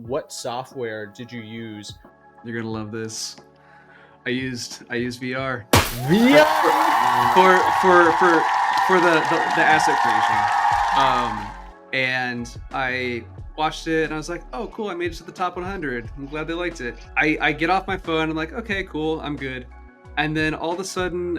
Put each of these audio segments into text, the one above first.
what software did you use? You're gonna love this. I used VR. VR for the asset creation. And I watched it and I was like, oh cool, I made it to the top 100. I'm glad they liked it. I get off my phone, I'm like, okay, cool, I'm good. And then all of a sudden,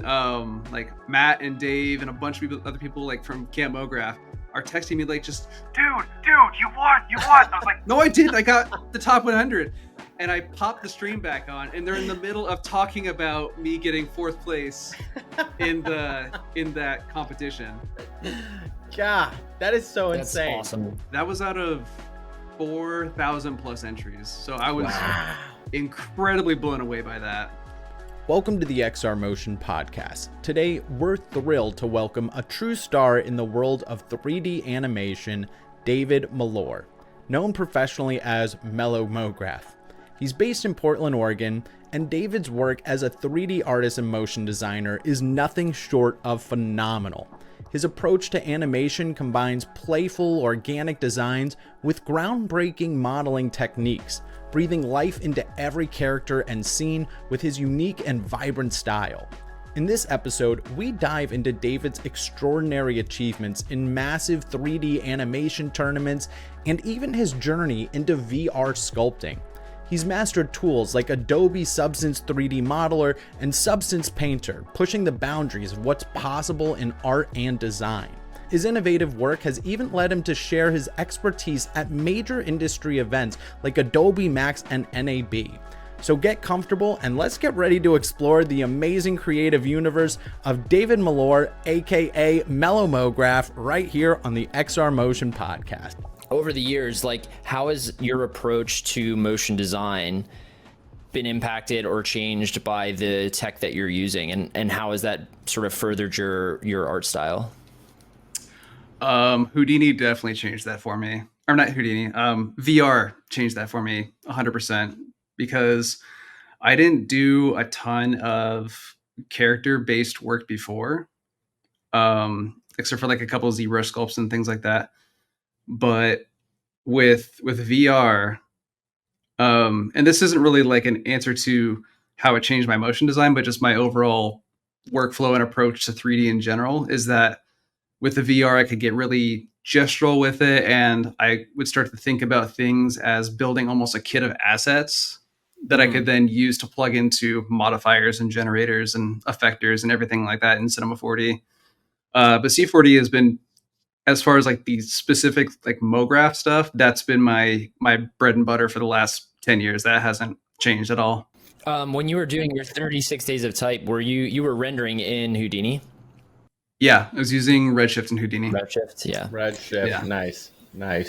like Matt and Dave and a bunch of other people like from MelloMoGraph are texting me like, just dude, you won. I was like, no, I didn't. I got the top 100. And I popped the stream back on, and they're in the middle of talking about me getting 4th place in that competition. God, that is so That's insane. Awesome. That was out of 4,000 plus entries. So I was incredibly blown away by that. Welcome to the XR Motion Podcast. Today, we're thrilled to welcome a true star in the world of 3D animation, David Mellor, known professionally as MelloMoGraph. He's based in Portland, Oregon, and David's work as a 3D artist and motion designer is nothing short of phenomenal. His approach to animation combines playful, organic designs with groundbreaking modeling techniques, breathing life into every character and scene with his unique and vibrant style. In this episode, we dive into David's extraordinary achievements in massive 3D animation tournaments and even his journey into VR sculpting. He's mastered tools like Adobe Substance 3D Modeler and Substance Painter, pushing the boundaries of what's possible in art and design. His innovative work has even led him to share his expertise at major industry events like Adobe MAX and NAB. So get comfortable and let's get ready to explore the amazing creative universe of David Mellor, aka MelloMoGraph, right here on the XR Motion Podcast. Over the years, how has your approach to motion design been impacted or changed by the tech that you're using, and how has that sort of furthered your art style? Houdini definitely changed that for me. Or not Houdini, VR changed that for me 100%, because I didn't do a ton of character-based work before, except for like a couple of zebra sculpts and things like that. But with VR, and this isn't really like an answer to how it changed my motion design, but just my overall workflow and approach to 3D in general, is that with the VR, I could get really gestural with it, and I would start to think about things as building almost a kit of assets that I could then use to plug into modifiers and generators and effectors and everything like that in Cinema 4D. But C4D has been, as far as like the specific like MoGraph stuff, that's been my bread and butter for the last 10 years. That hasn't changed at all. When you were doing your 36 days of type, were you were rendering in Houdini? Yeah, I was using Redshift and Houdini. Redshift, yeah. Redshift, yeah. Nice.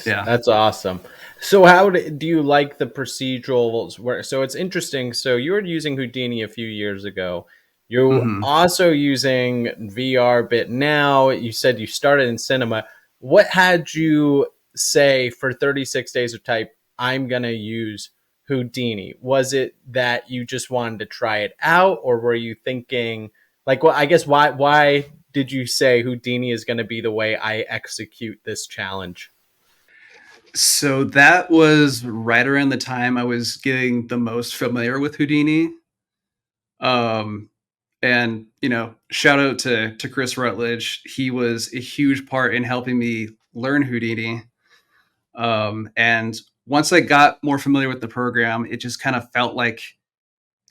Yeah. That's awesome. So how do you like the procedurals? So it's interesting. So you were using Houdini a few years ago. You're also using VR bit now. You said you started in cinema. What had you say for 36 days of type, I'm going to use Houdini? Was it that you just wanted to try it out, or were you thinking like, well, I guess why did you say Houdini is going to be the way I execute this challenge? So that was right around the time I was getting the most familiar with Houdini. And, shout out to Chris Rutledge. He was a huge part in helping me learn Houdini. And once I got more familiar with the program, it just kind of felt like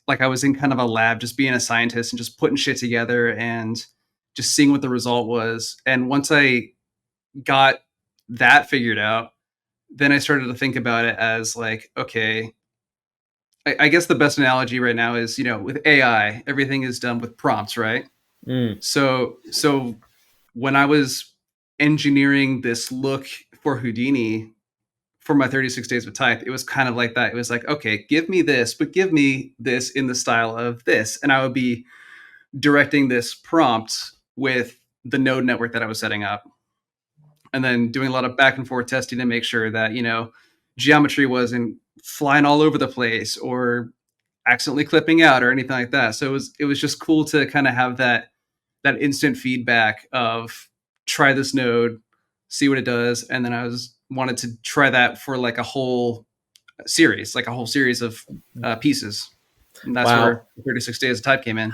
I was in kind of a lab, just being a scientist and just putting shit together and just seeing what the result was. And once I got that figured out, then I started to think about it as like, okay, I guess the best analogy right now is, with AI, everything is done with prompts, right? So when I was engineering this look for Houdini for my 36 days of type, it was kind of like that. It was like, okay, give me this, but give me this in the style of this. And I would be directing this prompt with the node network that I was setting up, and then doing a lot of back and forth testing to make sure that, geometry wasn't flying all over the place or accidentally clipping out or anything like that. So it was just cool to kind of have that instant feedback of try this node, see what it does. And then I wanted to try that for like a whole series, like a whole series of pieces. And that's Wow. where 36 days of type came in.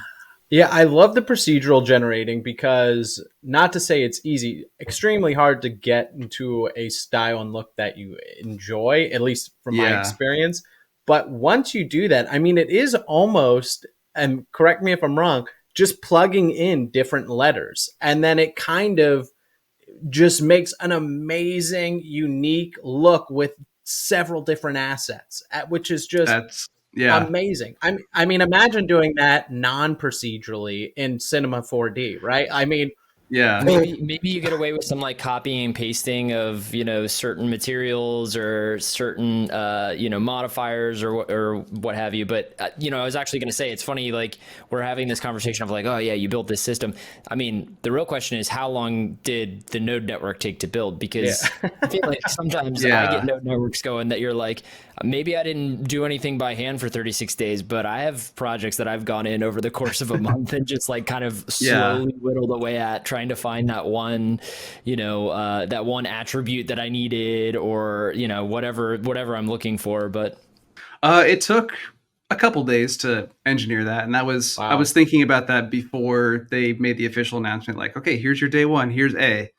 Yeah, I love the procedural generating because, not to say it's easy, extremely hard to get into a style and look that you enjoy, at least from my Yeah. experience. But once you do that, I mean, it is almost, and correct me if I'm wrong, just plugging in different letters. And then it kind of just makes an amazing, unique look with several different assets, which is just That's yeah. amazing. I mean, imagine doing that non-procedurally in Cinema 4D, right? I mean, Yeah. Maybe you get away with some like copying and pasting of, you know, certain materials or certain, you know, modifiers or what have you. But, you know, I was actually going to say, it's funny, like we're having this conversation of like, oh yeah, you built this system. I mean, the real question is, how long did the node network take to build? Because I feel like sometimes I get node networks going that you're like, maybe I didn't do anything by hand for 36 days, but I have projects that I've gone in over the course of a month and just like kind of slowly whittled away at trying to find that one, you know, that one attribute that I needed, or, you know, whatever I'm looking for. But it took a couple days to engineer that. And that was, I was thinking about that before they made the official announcement, like, okay, here's your day one, here's A.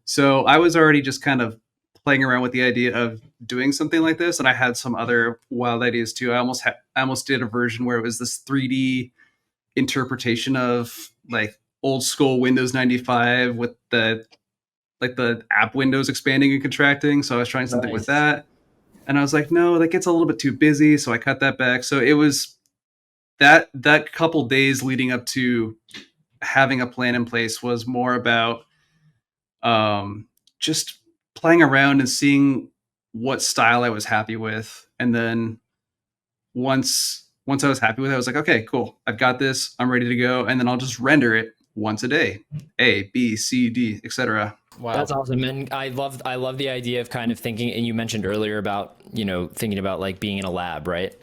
So I was already just kind of playing around with the idea of doing something like this, and I had some other wild ideas too. I almost did a version where it was this 3D interpretation of like old school Windows 95 with the app windows expanding and contracting. So I was trying something with that, and I was like, no, that gets a little bit too busy, so I cut that back. So it was that couple days leading up to having a plan in place was more about just playing around and seeing what style I was happy with. And then once I was happy with it, I was like, okay, cool. I've got this. I'm ready to go. And then I'll just render it once a day, A, B, C, D, etc. wow. That's awesome. And I love the idea of kind of thinking, and you mentioned earlier about, you know, thinking about like being in a lab, right?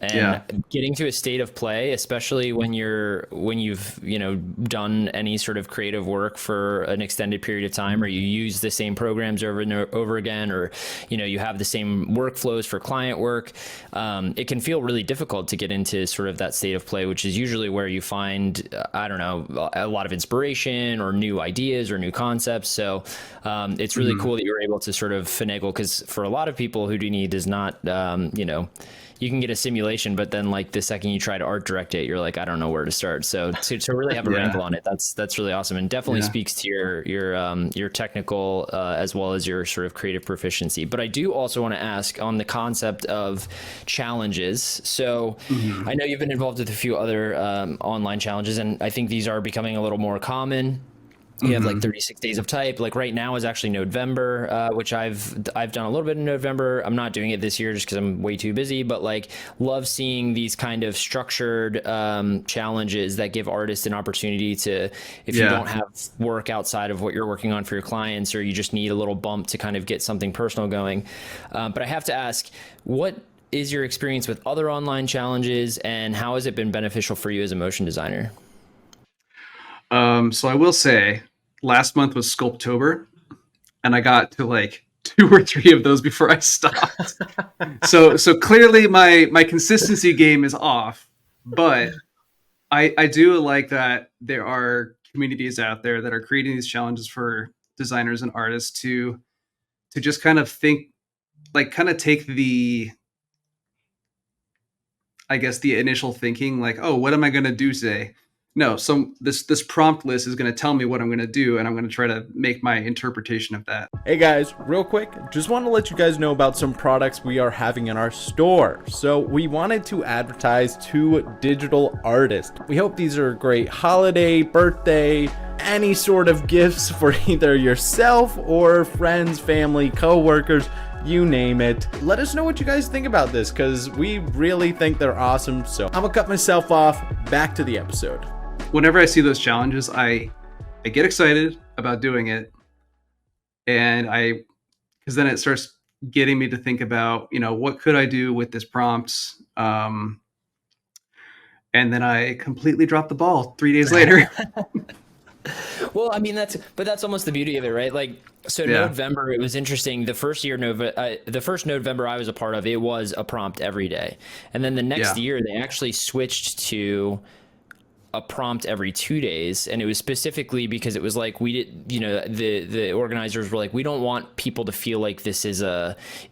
And getting to a state of play, especially when you've, you know, done any sort of creative work for an extended period of time, or you use the same programs over and over again, or, you know, you have the same workflows for client work. It can feel really difficult to get into sort of that state of play, which is usually where you find, I don't know, a lot of inspiration or new ideas or new concepts. So it's really cool that you're able to sort of finagle, because for a lot of people, Houdini does not, you know, you can get a simulation, but then like the second you try to art direct it, you're like, I don't know where to start. So to really have a wrangle on it, that's really awesome, and definitely speaks to your technical as well as your sort of creative proficiency. But I do also want to ask on the concept of challenges. So I know you've been involved with a few other online challenges, and I think these are becoming a little more common. You have like 36 days of type. Like right now is actually November, which I've done a little bit in November. I'm not doing it this year just because I'm way too busy. But like, love seeing these kind of structured challenges that give artists an opportunity to, if you don't have work outside of what you're working on for your clients, or you just need a little bump to kind of get something personal going. But I have to ask, what is your experience with other online challenges, and how has it been beneficial for you as a motion designer? So I will say, last month was Sculptober, and I got to like 2 or 3 of those before I stopped. so clearly my consistency game is off, but I do like that there are communities out there that are creating these challenges for designers and artists to just kind of think, like kind of take the, I guess, the initial thinking, like, oh, what am I going to do today? No, so this prompt list is going to tell me what I'm going to do, and I'm going to try to make my interpretation of that. Hey guys, real quick, just want to let you guys know about some products we are having in our store. So we wanted to advertise to digital artists. We hope these are great holiday, birthday, any sort of gifts for either yourself or friends, family, co-workers, you name it. Let us know what you guys think about this, because we really think they're awesome. So I'm gonna cut myself off. Back to the episode. Whenever I see those challenges, I get excited about doing it, and because then it starts getting me to think about, you know, what could I do with this prompt, and then I completely drop the ball 3 days later. Well, I mean that's almost the beauty of it, right? Like, so Yeah. November, it was interesting. The first November I was a part of, it was a prompt every day, and then the next Yeah. year they actually switched to a prompt every 2 days, and it was specifically because it was like we did, the organizers were like, we don't want people to feel like this is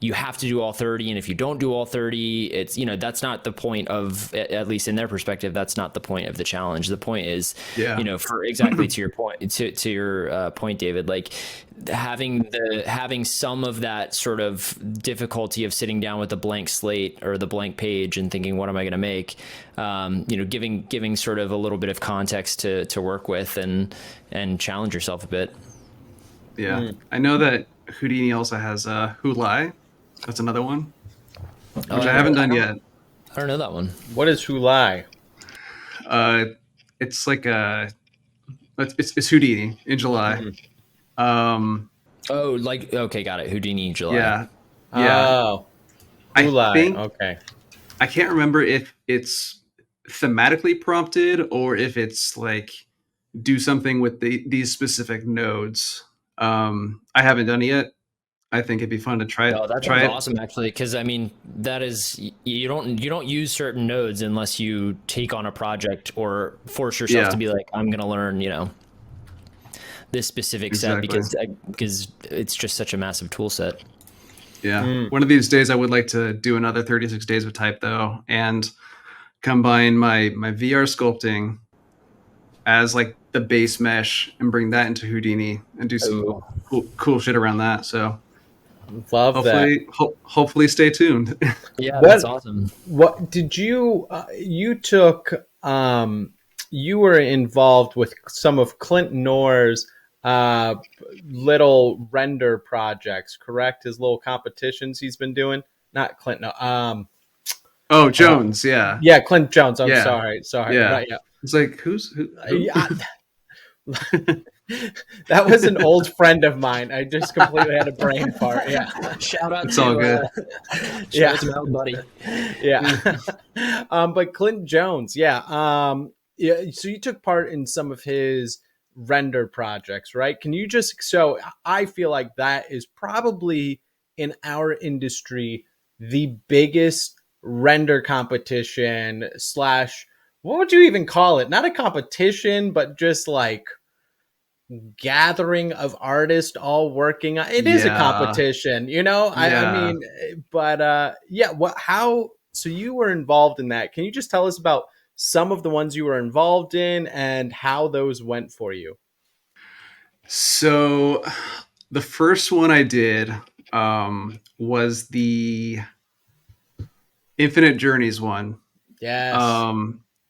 you have to do all 30, and if you don't do all 30, it's, that's not the point of, at least in their perspective, that's not the point of the challenge. The point is, Yeah. for exactly to your point, to your point, David, like having some of that sort of difficulty of sitting down with a blank slate or the blank page and thinking, what am I going to make? Giving sort of a little bit of context to work with and challenge yourself a bit. Yeah. I know that Houdini also has Hulai. That's another one, which I haven't done yet. I don't know that one. What is Hulai? It's like it's Houdini in July. Oh, like, okay, got it. Houdini July. Yeah. Yeah. Oh, I Hulai. think Okay. I can't remember if it's thematically prompted or if it's like do something with these specific nodes. I haven't done it yet. I think it'd be fun to try. Oh, that try sounds it. awesome, actually, because I mean, that is, you don't use certain nodes unless you take on a project or force yourself Yeah. to be like, I'm gonna learn, this specific set because it's just such a massive tool set. Yeah. One of these days, I would like to do another 36 days of type though, and combine my VR sculpting as like the base mesh and bring that into Houdini and do some cool shit around that. So Love that. hopefully stay tuned. Yeah, that's awesome. What did you you took you were involved with some of Clint Knorr's little render projects, correct? His little competitions he's been doing. Not Clint, no. Oh, Jones, yeah. Yeah, Clint Jones. I'm Yeah. sorry. Yeah. Right, yeah. It's like who? Yeah. That was an old friend of mine. I just completely had a brain fart. Yeah. Shout out It's to all good. shout out to my old buddy. Yeah. But Clint Jones, yeah. Yeah. So you took part in some of his render projects, right? Can you just, so I feel like that is probably in our industry the biggest render competition slash, what would you even call it? Not a competition, but just like gathering of artists all working. It is a competition, I mean, but yeah, so you were involved in that. Can you just tell us about some of the ones you were involved in and how those went for you? So the first one I did was the Infinite Journeys one. Yes.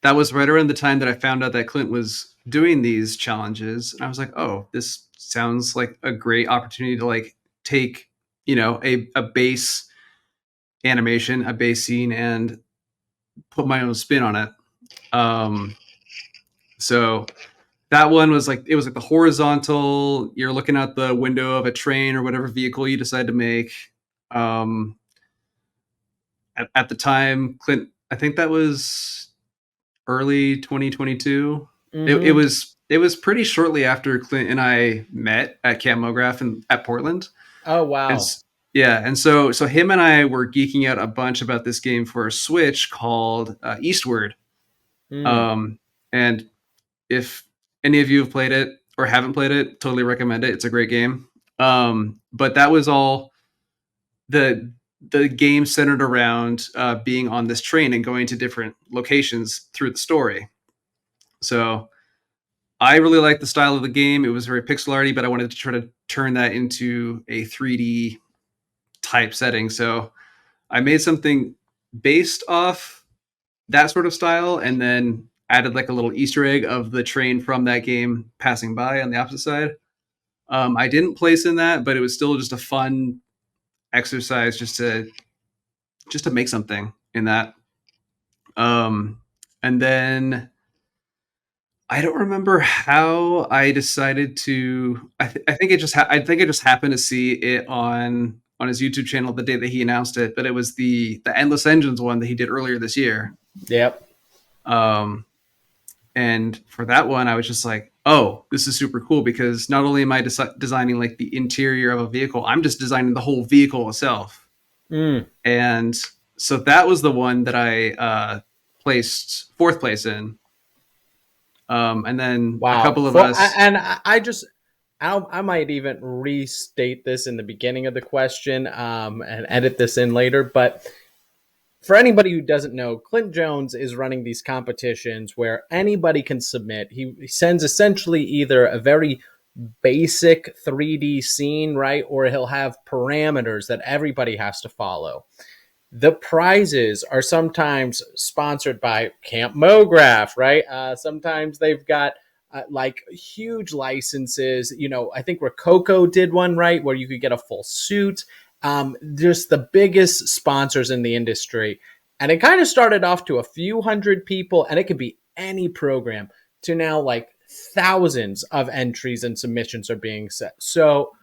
That was right around the time that I found out that Clint was doing these challenges. And I was like, oh, this sounds like a great opportunity to like take, a base animation, a base scene, and put my own spin on it. So that one was like, it was like the horizontal, you're looking out the window of a train or whatever vehicle you decide to make. At the time, Clint, I think that was early 2022. Mhm. It was pretty shortly after Clint and I met at MelloMoGraph at Portland. Oh, wow. And so him and I were geeking out a bunch about this game for a Switch called Eastward. And if any of you have played it or haven't played it, totally recommend it. It's a great game. But that was all the game centered around being on this train and going to different locations through the story. So I really liked the style of the game. It was very pixel arty, but I wanted to try to turn that into a 3D type setting. So I made something based off that sort of style and then added like a little Easter egg of the train from that game passing by on the opposite side. I didn't place in that, but it was still just a fun exercise just to make something in that. And then I don't remember how I decided to. I think it just. I think I just happened to see it on his YouTube channel the day that he announced it. But it was the Endless Engines one that he did earlier this year. Yep. And for that one, I was just like, oh, this is super cool, because not only am I designing like the interior of a vehicle, I'm just designing the whole vehicle itself. And so that was the one that I placed 4th place in. And then a couple of us. I might even restate this in the beginning of the question and edit this in later. But for anybody who doesn't know, Clint Jones is running these competitions where anybody can submit. He sends essentially either a very basic 3D scene, right? Or he'll have parameters that everybody has to follow. The prizes are sometimes sponsored by Camp MoGraph, right? Sometimes they've got like huge licenses. You know, I think Rococo did one, right, where you could get a full suit. Just the biggest sponsors in the industry. And it kind of started off to a few hundred people, and it could be any program, to now like thousands of entries and submissions are being set. So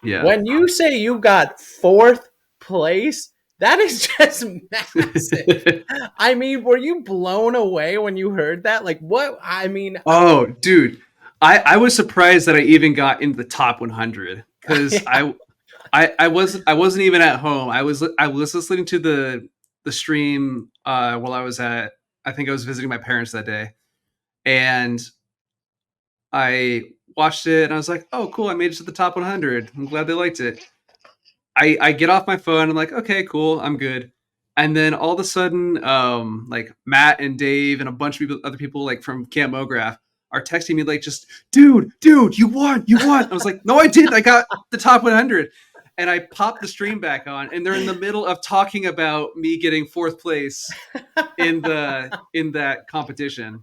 when you say you got 4th place, that is just massive. I mean, were you blown away when you heard that? Like, what? I mean, oh, dude, I was surprised that I even got into the top 100, because I wasn't even at home. I was listening to the stream while I think I was visiting my parents that day, and I watched it and I was like, oh, cool, I made it to the top 100. I'm glad they liked it. I get off my phone. I'm like, okay, cool, I'm good. And then all of a sudden, like Matt and Dave and a bunch of other people like from Camp MoGraph are texting me like, just dude, you won. I was like, no, I didn't. I got the top 100. And I popped the stream back on, and they're in the middle of talking about me getting 4th place in that competition.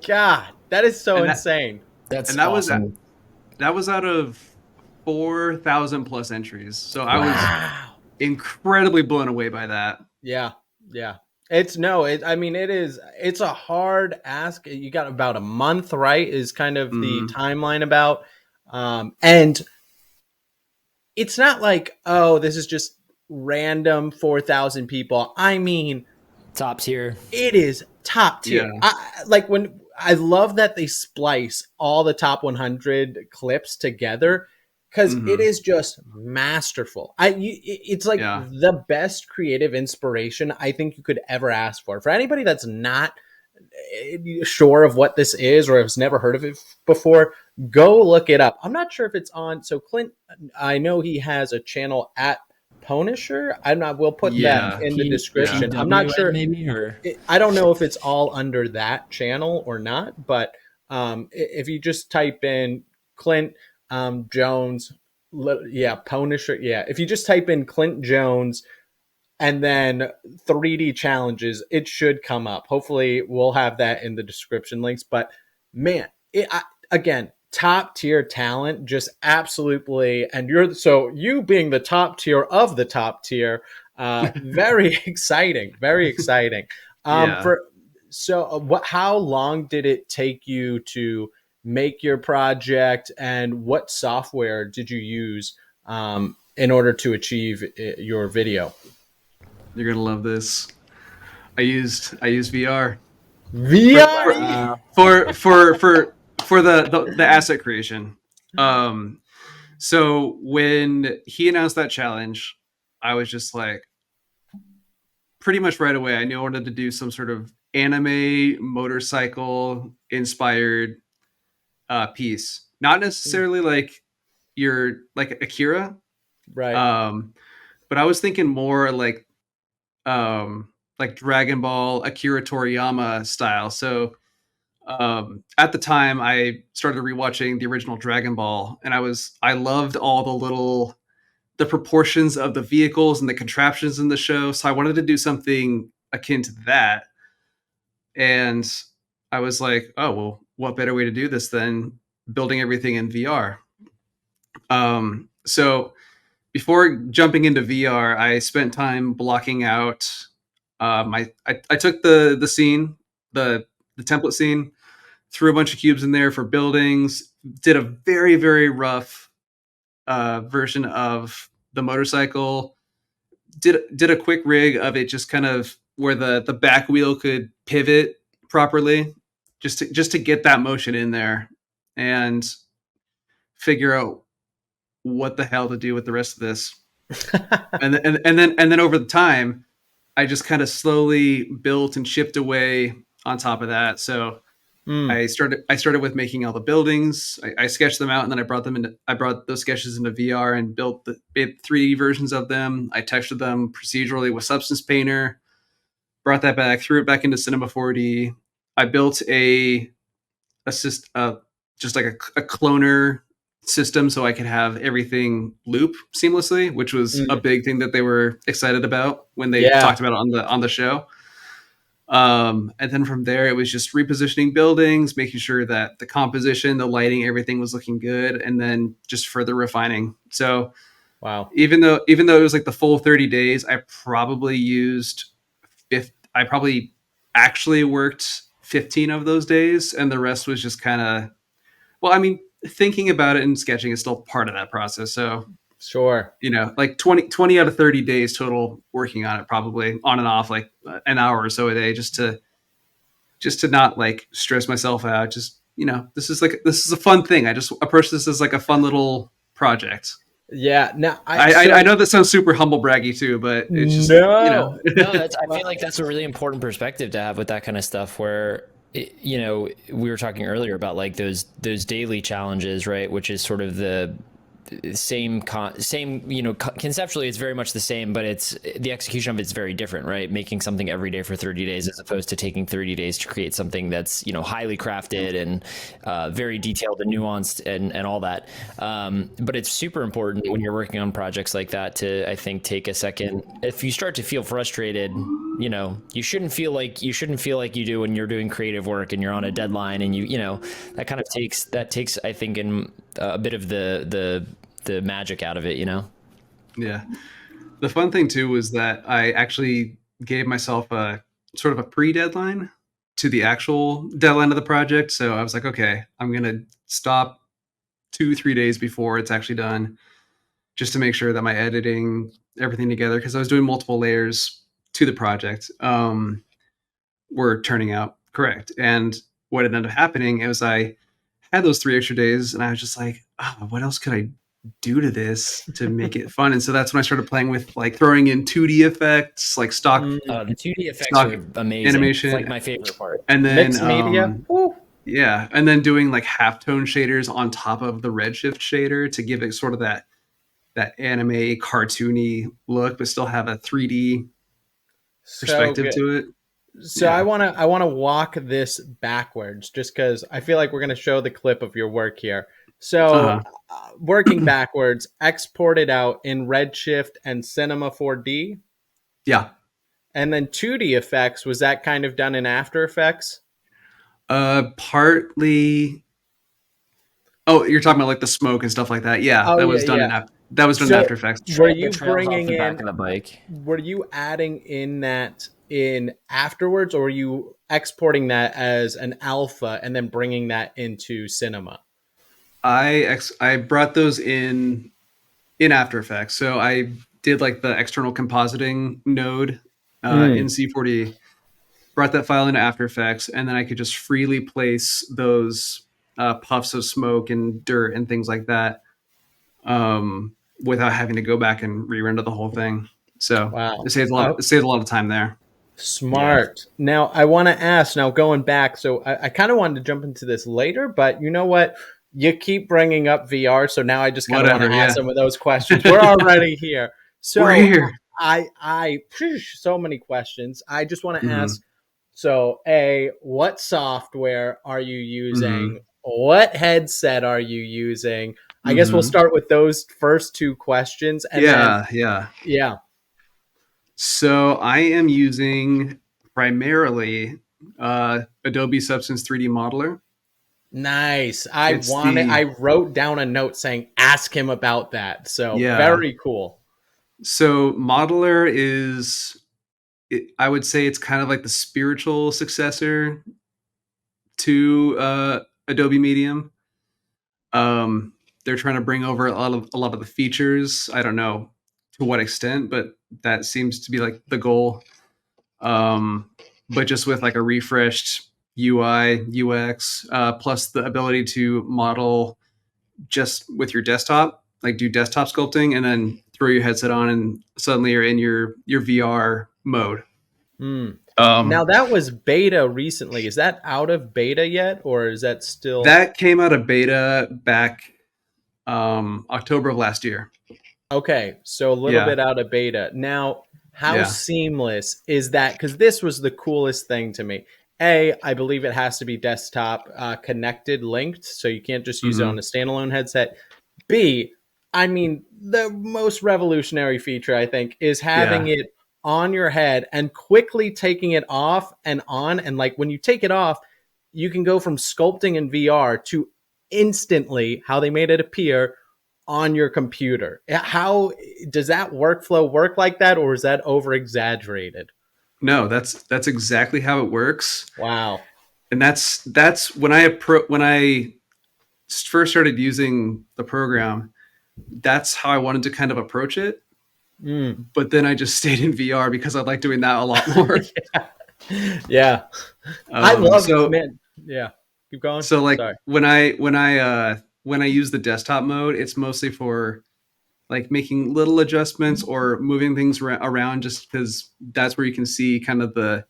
God, that is so insane. That's awesome. That was out of 4,000 plus entries. So I was incredibly blown away by that. Yeah. It's a hard ask. You got about a month, right? Is kind of the timeline about. And it's not like, oh, this is just random 4,000 people. I mean, top tier. It is top tier. Yeah. I love that they splice all the top 100 clips together, because it is just masterful. It's like the best creative inspiration I think you could ever ask for. For anybody that's not sure of what this is or has never heard of it before, go look it up. I'm not sure if it's on. So Clint, I know he has a channel at Punisher. We'll put that in the description. I'm not sure. Maybe, or I don't know if it's all under that channel or not. But if you just type in Clint Jones, Punisher, if you just type in Clint Jones and then 3D challenges, it should come up. Hopefully, we'll have that in the description links. But man, again, top tier talent, just absolutely. And you being the top tier of the top tier, very exciting, very exciting. How long did it take you to make your project, and what software did you use in order to achieve your video? You're gonna love this. I used VR. For the asset creation. So when he announced that challenge, I was just like, pretty much right away, I knew I wanted to do some sort of anime motorcycle inspired piece. Not necessarily like Akira, right? But I was thinking more like Dragon Ball, Akira Toriyama style. So at the time, I started rewatching the original Dragon Ball, and I loved all the proportions of the vehicles and the contraptions in the show. So I wanted to do something akin to that. And I was like, oh, well, what better way to do this than building everything in VR? So before jumping into VR, I spent time blocking out. I took the scene, the template scene, threw a bunch of cubes in there for buildings, did a very, very rough version of the motorcycle, did a quick rig of it, just kind of where the back wheel could pivot properly, just to get that motion in there. and figure out what the hell to do with the rest of this. and then over the time, I just kind of slowly built and chipped away on top of that. So I started with making all the buildings. I sketched them out, and then I brought those sketches into VR and built the 3D versions of them. I textured them procedurally with Substance Painter, brought that back, threw it back into Cinema 4D. I built just like a cloner system so I could have everything loop seamlessly, which was a big thing that they were excited about when they talked about it on the show. And then from there, it was just repositioning buildings, making sure that the composition, the lighting, everything was looking good, and then just further refining. So, wow. Even though it was like the full 30 days, I probably actually worked 15 of those days, and the rest was just kind of, well, I mean, thinking about it and sketching is still part of that process. So sure, like 20 out of 30 days total working on it, probably on and off, like an hour or so a day, just to not like stress myself out. Just, this is a fun thing. I just approach this as like a fun little project. Yeah. No, I know that sounds super humble braggy too, but it's just, no, I feel like that's a really important perspective to have with that kind of stuff where, we were talking earlier about like those daily challenges, right? Which is sort of the same, conceptually it's very much the same, but it's the execution of it's very different, right? Making something every day for 30 days as opposed to taking 30 days to create something that's, highly crafted and very detailed and nuanced and all that. But it's super important when you're working on projects like that to, I think, take a second. If you start to feel frustrated, you shouldn't feel like you do when you're doing creative work and you're on a deadline and that kind of takes, I think, in a bit of the magic out of it, Yeah. The fun thing too was that I actually gave myself a sort of a pre-deadline to the actual deadline of the project. So I was like, okay, I'm going to stop 2-3 days before it's actually done, just to make sure that my editing, everything together, because I was doing multiple layers to the project, were turning out correct. And what ended up happening is I had those 3 extra days, and I was just like, what else could I do to this to make it fun? And so that's when I started playing with like throwing in 2D effects, like stock. The 2D effects are amazing. Animation, it's like my favorite part. And then mixed media. Yeah, and then doing like halftone shaders on top of the redshift shader to give it sort of that anime cartoony look, but still have a 3D perspective to it. So I want to walk this backwards just because I feel like we're going to show the clip of your work here. So working backwards, exported out in Redshift and Cinema 4D. Yeah. And then 2D effects, was that kind of done in After Effects? Partly. Oh, you're talking about like the smoke and stuff like that. Yeah, that was done in After Effects. Were you bringing in back of the bike? Were you adding in that in afterwards, or were you exporting that as an alpha and then bringing that into Cinema? I brought those in After Effects. So I did like the external compositing node in C4D, brought that file into After Effects, and then I could just freely place those puffs of smoke and dirt and things like that without having to go back and re-render the whole thing. So it saves a lot of time there. Smart. Yeah. Now I want to ask, going back, so I kind of wanted to jump into this later, but you know what? You keep bringing up VR, so now I just kind of want to ask some of those questions. We're already here. So we're here. I so many questions. I just want to ask, so what software are you using? What headset are you using? I guess we'll start with those first two questions. And Yeah. So I am using primarily Adobe Substance 3D Modeler. Nice. I wrote down a note saying, ask him about that. So very cool. So Modeler is, I would say it's kind of like the spiritual successor to Adobe Medium. They're trying to bring over a lot of the features. I don't know to what extent, but that seems to be like the goal. But just with like a refreshed UI, UX, plus the ability to model just with your desktop, like do desktop sculpting, and then throw your headset on, and suddenly you're in your VR mode. Now that was beta recently. Is that out of beta yet, or is that still? That came out of beta back October of last year. Okay, so a little bit out of beta. Now, how seamless is that? Because this was the coolest thing to me. A, I believe it has to be desktop connected, linked, so you can't just use it on a standalone headset. B, I mean, the most revolutionary feature, I think, is having it on your head and quickly taking it off and on. And like when you take it off, you can go from sculpting in VR to instantly how they made it appear on your computer. How does that workflow work like that, or is that over exaggerated? No, that's exactly how it works. Wow. And that's when I first started using the program, that's how I wanted to kind of approach it. But then I just stayed in VR because I like doing that a lot more. Yeah. I love it, man. Yeah. Keep going. So like when I use the desktop mode, it's mostly for like making little adjustments or moving things around, just because that's where you can see kind of the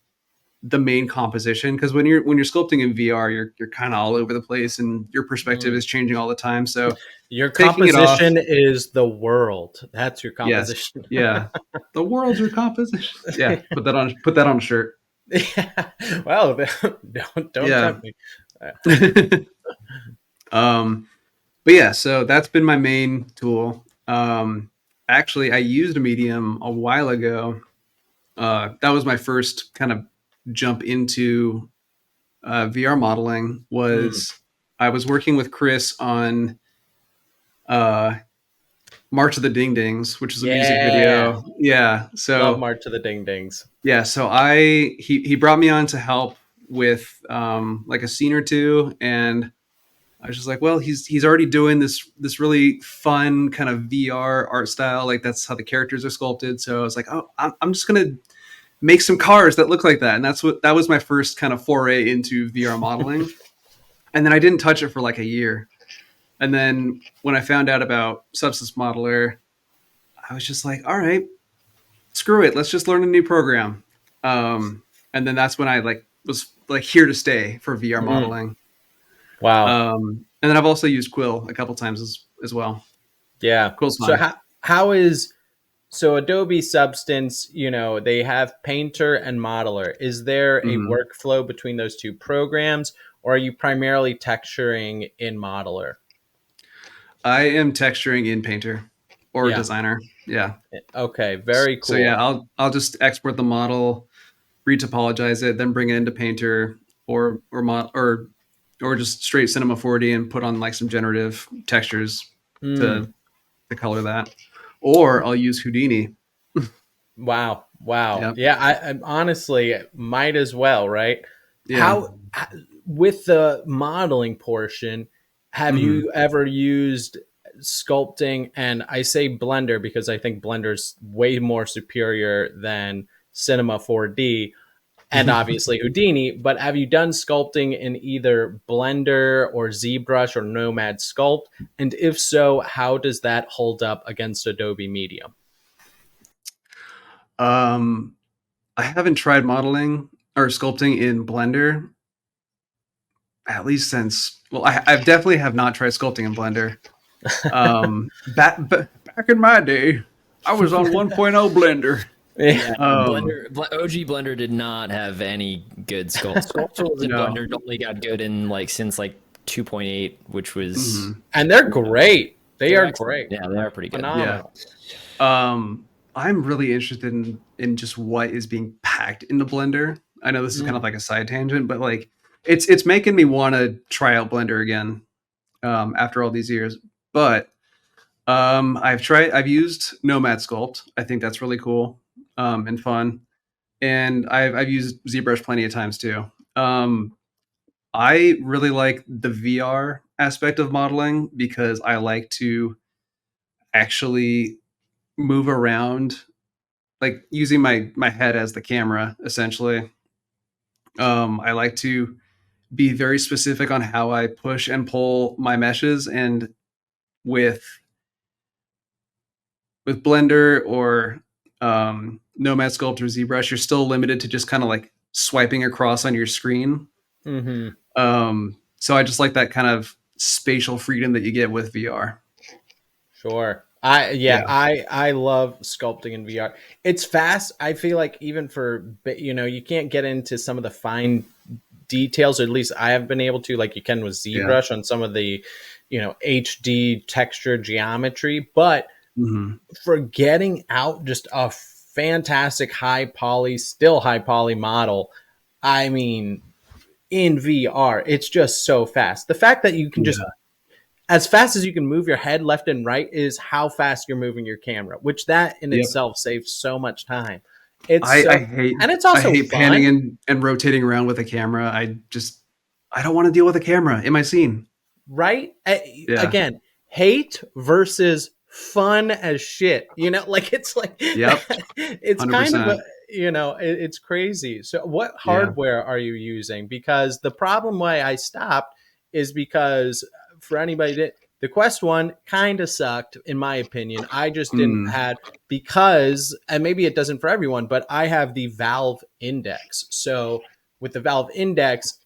main composition. Because when you're sculpting in VR, you're kind of all over the place and your perspective is changing all the time. So your composition is the world. That's your composition. Yes. Yeah, the world's your composition. Yeah, put that on a shirt. Yeah. Well, don't tempt me. But yeah, so that's been my main tool. Actually, I used a medium a while ago. That was my first kind of jump into VR modeling. I was working with Chris on March of the Ding Dings, which is a music video. Yeah. So love March of the Ding Dings. Yeah. So he brought me on to help with like a scene or two, and I was just like, well, he's already doing this really fun kind of VR art style. Like that's how the characters are sculpted. So I was like, oh, I'm just going to make some cars that look like that. And that was my first kind of foray into VR modeling. And then I didn't touch it for like a year. And then when I found out about Substance Modeler, I was just like, all right, screw it. Let's just learn a new program. And then that's when I was here to stay for VR modeling. Wow. And then I've also used Quill a couple times as well. Yeah. Quill's fine. So Adobe Substance, they have Painter and Modeler. Is there a workflow between those two programs, or are you primarily texturing in Modeler? I am texturing in Painter or Designer. Yeah. Okay. Very cool. So yeah, I'll just export the model, retopologize it, then bring it into Painter or just straight Cinema 4D and put on like some generative textures to color that. Or I'll use Houdini. Wow. Yep. Yeah, I honestly might as well, right? Yeah. How with the modeling portion, have you ever used sculpting? And I say Blender because I think Blender's way more superior than Cinema 4D. And obviously Houdini, but have you done sculpting in either Blender or ZBrush or Nomad Sculpt? And if so, how does that hold up against Adobe Medium? I haven't tried modeling or sculpting in Blender, at least since, I definitely have not tried sculpting in Blender. Back in my day, I was on 1.0 Blender. Yeah, OG Blender did not have any good sculpt tools in Blender. Only got good in since 2.8, which was and they're great. They are great. Yeah, they are pretty good. Phenomenal. Yeah. I'm really interested in just what is being packed into Blender. I know this is kind of like a side tangent, but it's making me want to try out Blender again after all these years. But I've used Nomad Sculpt. I think that's really cool. And fun, and I've used ZBrush plenty of times too. I really like the VR aspect of modeling because I like to actually move around, using my head as the camera essentially. I like to be very specific on how I push and pull my meshes. And with Blender or Nomad Sculpt or ZBrush, you're still limited to just kind of like swiping across on your screen. So I just like that kind of spatial freedom that you get with VR. Sure. I love sculpting in VR. It's fast. I feel like even for, you can't get into some of the fine details, or at least I have been able to, like you can with ZBrush on some of the, HD texture geometry. But for getting out just a fantastic still high poly model, I mean, in VR, it's just so fast. The fact that you can just, as fast as you can move your head left and right, is how fast you're moving your camera, which that in itself saves so much time. I hate, and it's also fun. panning and rotating around with a camera. I don't want to deal with a camera in my scene. Right? Again, hate versus fun as shit. It's like, it's 100%. Kind of it's crazy. So what hardware are you using? Because the problem why I stopped is because for anybody the Quest 1 kind of sucked, in my opinion. I just didn't because, and maybe it doesn't for everyone, but I have the Valve Index. So with the Valve Index,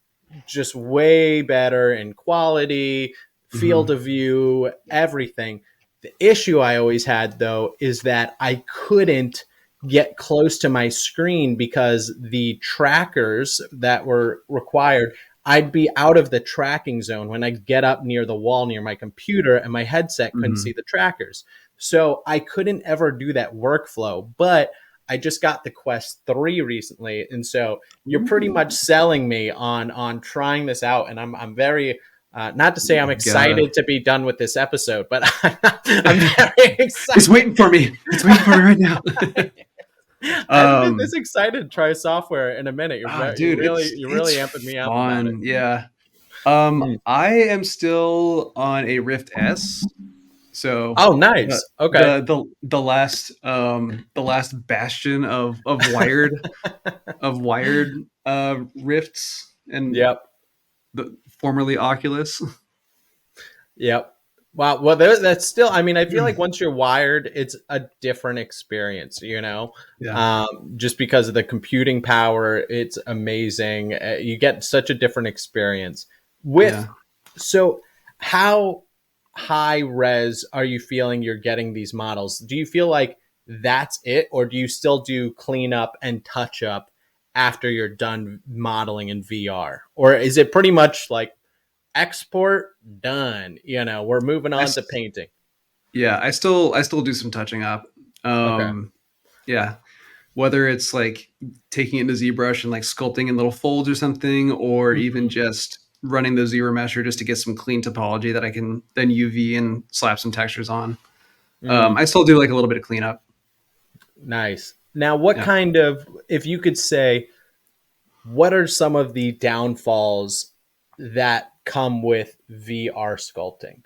just way better in quality, field of view, everything. The issue I always had, though, is that I couldn't get close to my screen because the trackers that were required, I'd be out of the tracking zone when I get up near the wall near my computer, and my headset couldn't see the trackers. So I couldn't ever do that workflow. But I just got the Quest 3 recently, and so you're pretty much selling me on trying this out, and I'm very not to say I'm excited to be done with this episode, but I'm very excited. It's waiting for me. It's waiting for me right now. I haven't been this excited to try software in a minute. You're really amping me up. Fun. About it. Yeah. I am still on a Rift S. So nice. Okay. The last bastion of wired Rifts and the formerly Oculus. Yep. Wow. Well, that's still, I mean, I feel like once you're wired, it's a different experience, just because of the computing power. It's amazing. You get such a different experience so how high res are you feeling you're getting these models? Do you feel like that's it, or do you still do cleanup and touch up after you're done modeling in VR? Or is it pretty much like export done, we're moving on to painting? I still do some touching up. Whether it's like taking it into ZBrush and like sculpting in little folds or something, or even just running the zero mesher just to get some clean topology that I can then UV and slap some textures on. I still do like a little bit of cleanup. Nice. Now, what kind of, if you could say, what are some of the downfalls that come with VR sculpting?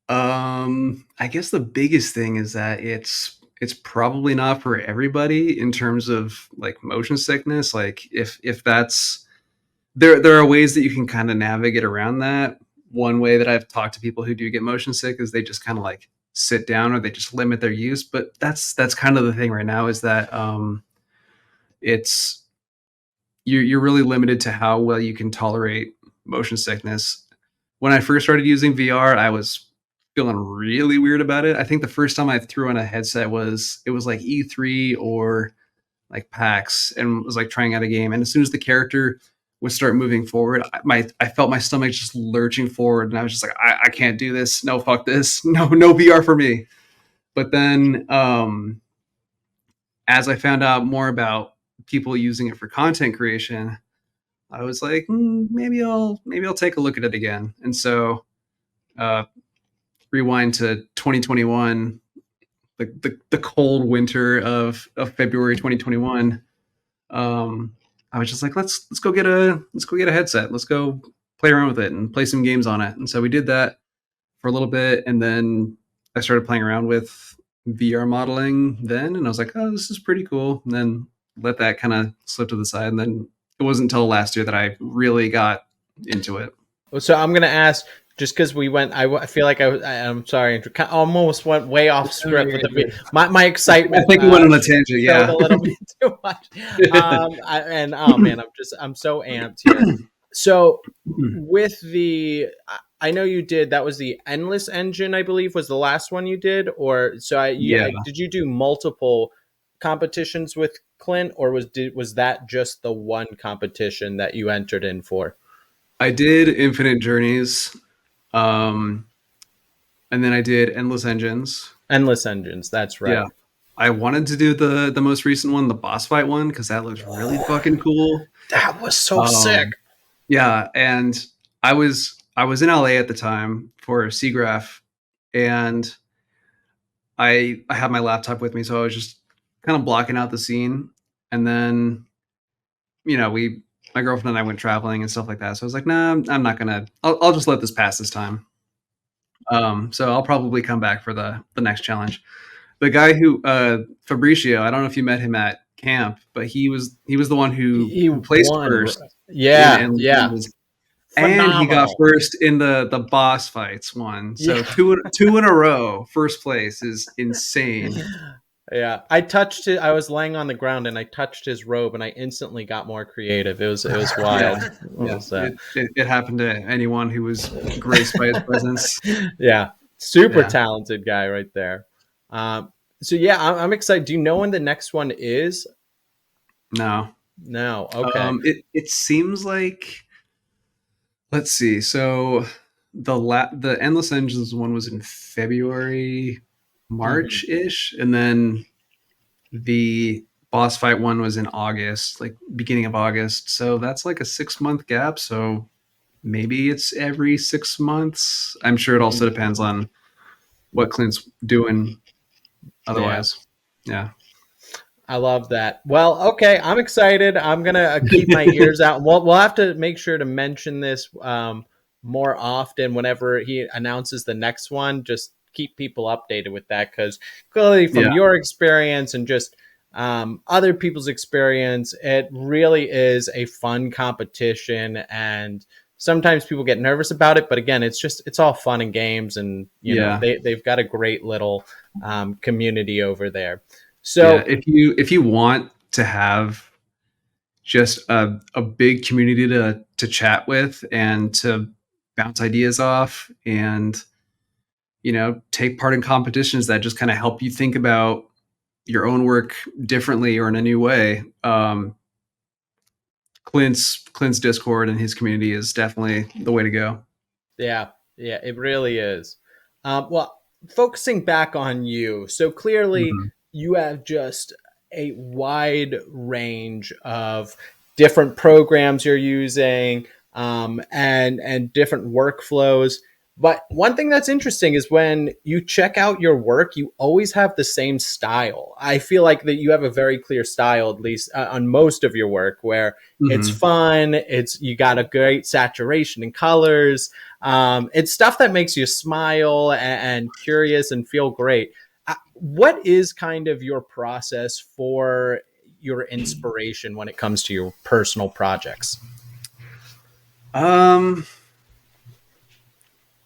I guess the biggest thing is that it's probably not for everybody in terms of like motion sickness. Like if that's, there are ways that you can kind of navigate around that. One way that I've talked to people who do get motion sick is they just kind of like sit down, or they just limit their use. But that's kind of the thing right now, is that it's you're really limited to how well you can tolerate motion sickness. When I first started using VR, I was feeling really weird about it. I think the first time I threw on a headset it was like E3 or like PAX, and was like trying out a game. And as soon as the character would start moving forward, I felt my stomach just lurching forward, and I was just like, I can't do this. No, fuck this. No VR for me. But then as I found out more about people using it for content creation, I was like, maybe I'll take a look at it again. And so rewind to 2021, the cold winter of February 2021. I was just like, let's go get a headset. Let's go play around with it and play some games on it. And so we did that for a little bit, and then I started playing around with VR modeling then, and I was like, oh, this is pretty cool. And then let that kind of slip to the side, and then it wasn't until last year that I really got into it. So I'm gonna ask, just because we went, I feel like I'm sorry, I almost went way off script with my excitement. I think we went on a tangent. Showed Yeah, a little bit too much. And oh man, I'm so amped here. So with I know you did, that was the Endless Engine, I believe, was the last one you did, or did you do multiple competitions with Clint, or was that just the one competition that you entered in for? I did Infinite Journeys, and then I did Endless Engines. Endless Engines, that's right. Yeah, I wanted to do the most recent one, the boss fight one, because that looks really fucking cool. That was so sick. Yeah, and I was in LA at the time for SIGGRAPH, and I had my laptop with me, so I was just kind of blocking out the scene, and then my girlfriend and I went traveling and stuff like that. So I was like, nah, I'm not gonna. I'll just let this pass this time. So I'll probably come back for the next challenge. The guy who Fabricio, I don't know if you met him at camp, but he was the one who placed won. first. Yeah. And he got first in the boss fights one. So two in a row, first place is insane. Yeah, I touched it. I was laying on the ground and I touched his robe, and I instantly got more creative. It was wild. It happened to anyone who was graced by his presence. Yeah, super talented guy right there. So yeah, I'm excited. Do you know when the next one is? No. Okay. It seems like, let's see. So the Endless Engines one was in February, March-ish, and then the boss fight one was in August, like beginning of August. So that's like a 6-month gap. So maybe it's every 6 months. I'm sure it also depends on what Clint's doing otherwise. Yeah. I love that. Well, okay, I'm excited. I'm gonna keep my ears out. We'll have to make sure to mention this more often whenever he announces the next one. Just keep people updated with that, because clearly from your experience and just other people's experience, it really is a fun competition, and sometimes people get nervous about it, but again, it's all fun and games, and you know they've got a great little community over there. So if you want to have just a big community to chat with and to bounce ideas off, and take part in competitions that just kind of help you think about your own work differently or in a new way, Clint's Discord and his community is definitely the way to go. Yeah, it really is. Well, focusing back on you, so clearly you have just a wide range of different programs you're using, and different workflows. But one thing that's interesting is when you check out your work, you always have the same style. I feel like that you have a very clear style, at least on most of your work, where it's fun. You got a great saturation in colors. It's stuff that makes you smile and curious and feel great. What is kind of your process for your inspiration when it comes to your personal projects? A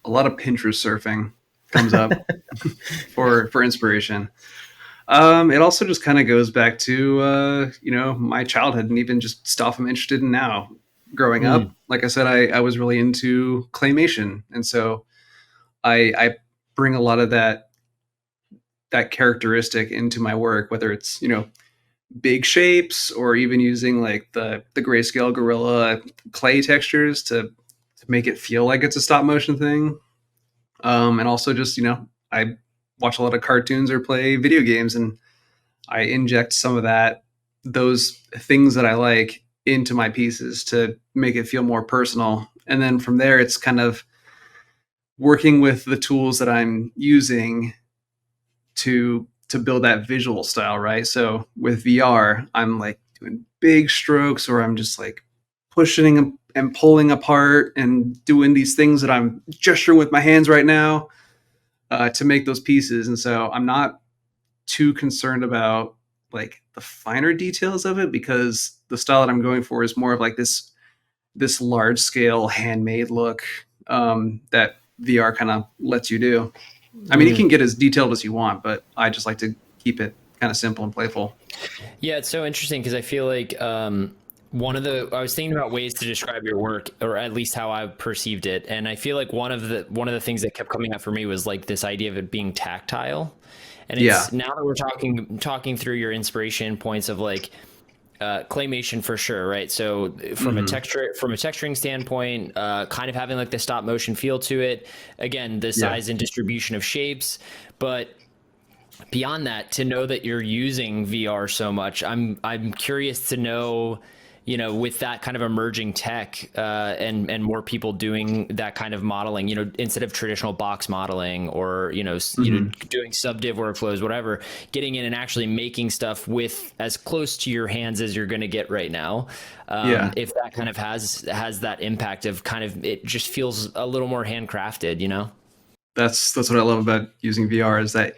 lot of Pinterest surfing comes up for inspiration. It also just kind of goes back to my childhood and even just stuff I'm interested in now. Growing up, like I said, I was really into claymation, and so I bring a lot of that characteristic into my work, whether it's big shapes or even using like the grayscale gorilla clay textures to make it feel like it's a stop motion thing. And also just, I watch a lot of cartoons or play video games, and I inject some of those things that I like into my pieces to make it feel more personal. And then from there, it's kind of working with the tools that I'm using to build that visual style, right? So with VR, I'm like doing big strokes, or I'm just like pushing and pulling apart and doing these things that I'm gesturing with my hands right now to make those pieces. And so I'm not too concerned about like the finer details of it, because the style that I'm going for is more of like this large scale handmade look that VR kind of lets you do. I mean, you can get as detailed as you want, but I just like to keep it kind of simple and playful. Yeah, it's so interesting because I feel like I was thinking about ways to describe your work, or at least how I perceived it, and I feel like one of the things that kept coming up for me was like this idea of it being tactile. And it's now that we're talking through your inspiration points of like claymation for sure, right? So from a texturing standpoint, kind of having like the stop motion feel to it. Again, the size and distribution of shapes, but beyond that, to know that you're using VR so much, I'm curious to know, you know, with that kind of emerging tech and more people doing that kind of modeling, you know, instead of traditional box modeling or, you know, doing subdiv workflows, whatever, getting in and actually making stuff with as close to your hands as you're going to get right now. If that kind of has that impact of kind of, it just feels a little more handcrafted, you know? That's what I love about using VR is that,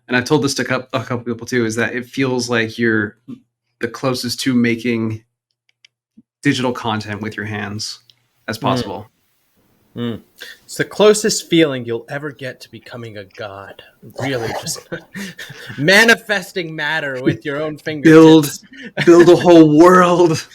and I've told this to a couple people too, is that it feels like you're the closest to making digital content with your hands as possible. It's the closest feeling you'll ever get to becoming a god. Really, just manifesting matter with your own fingers. Build a whole world.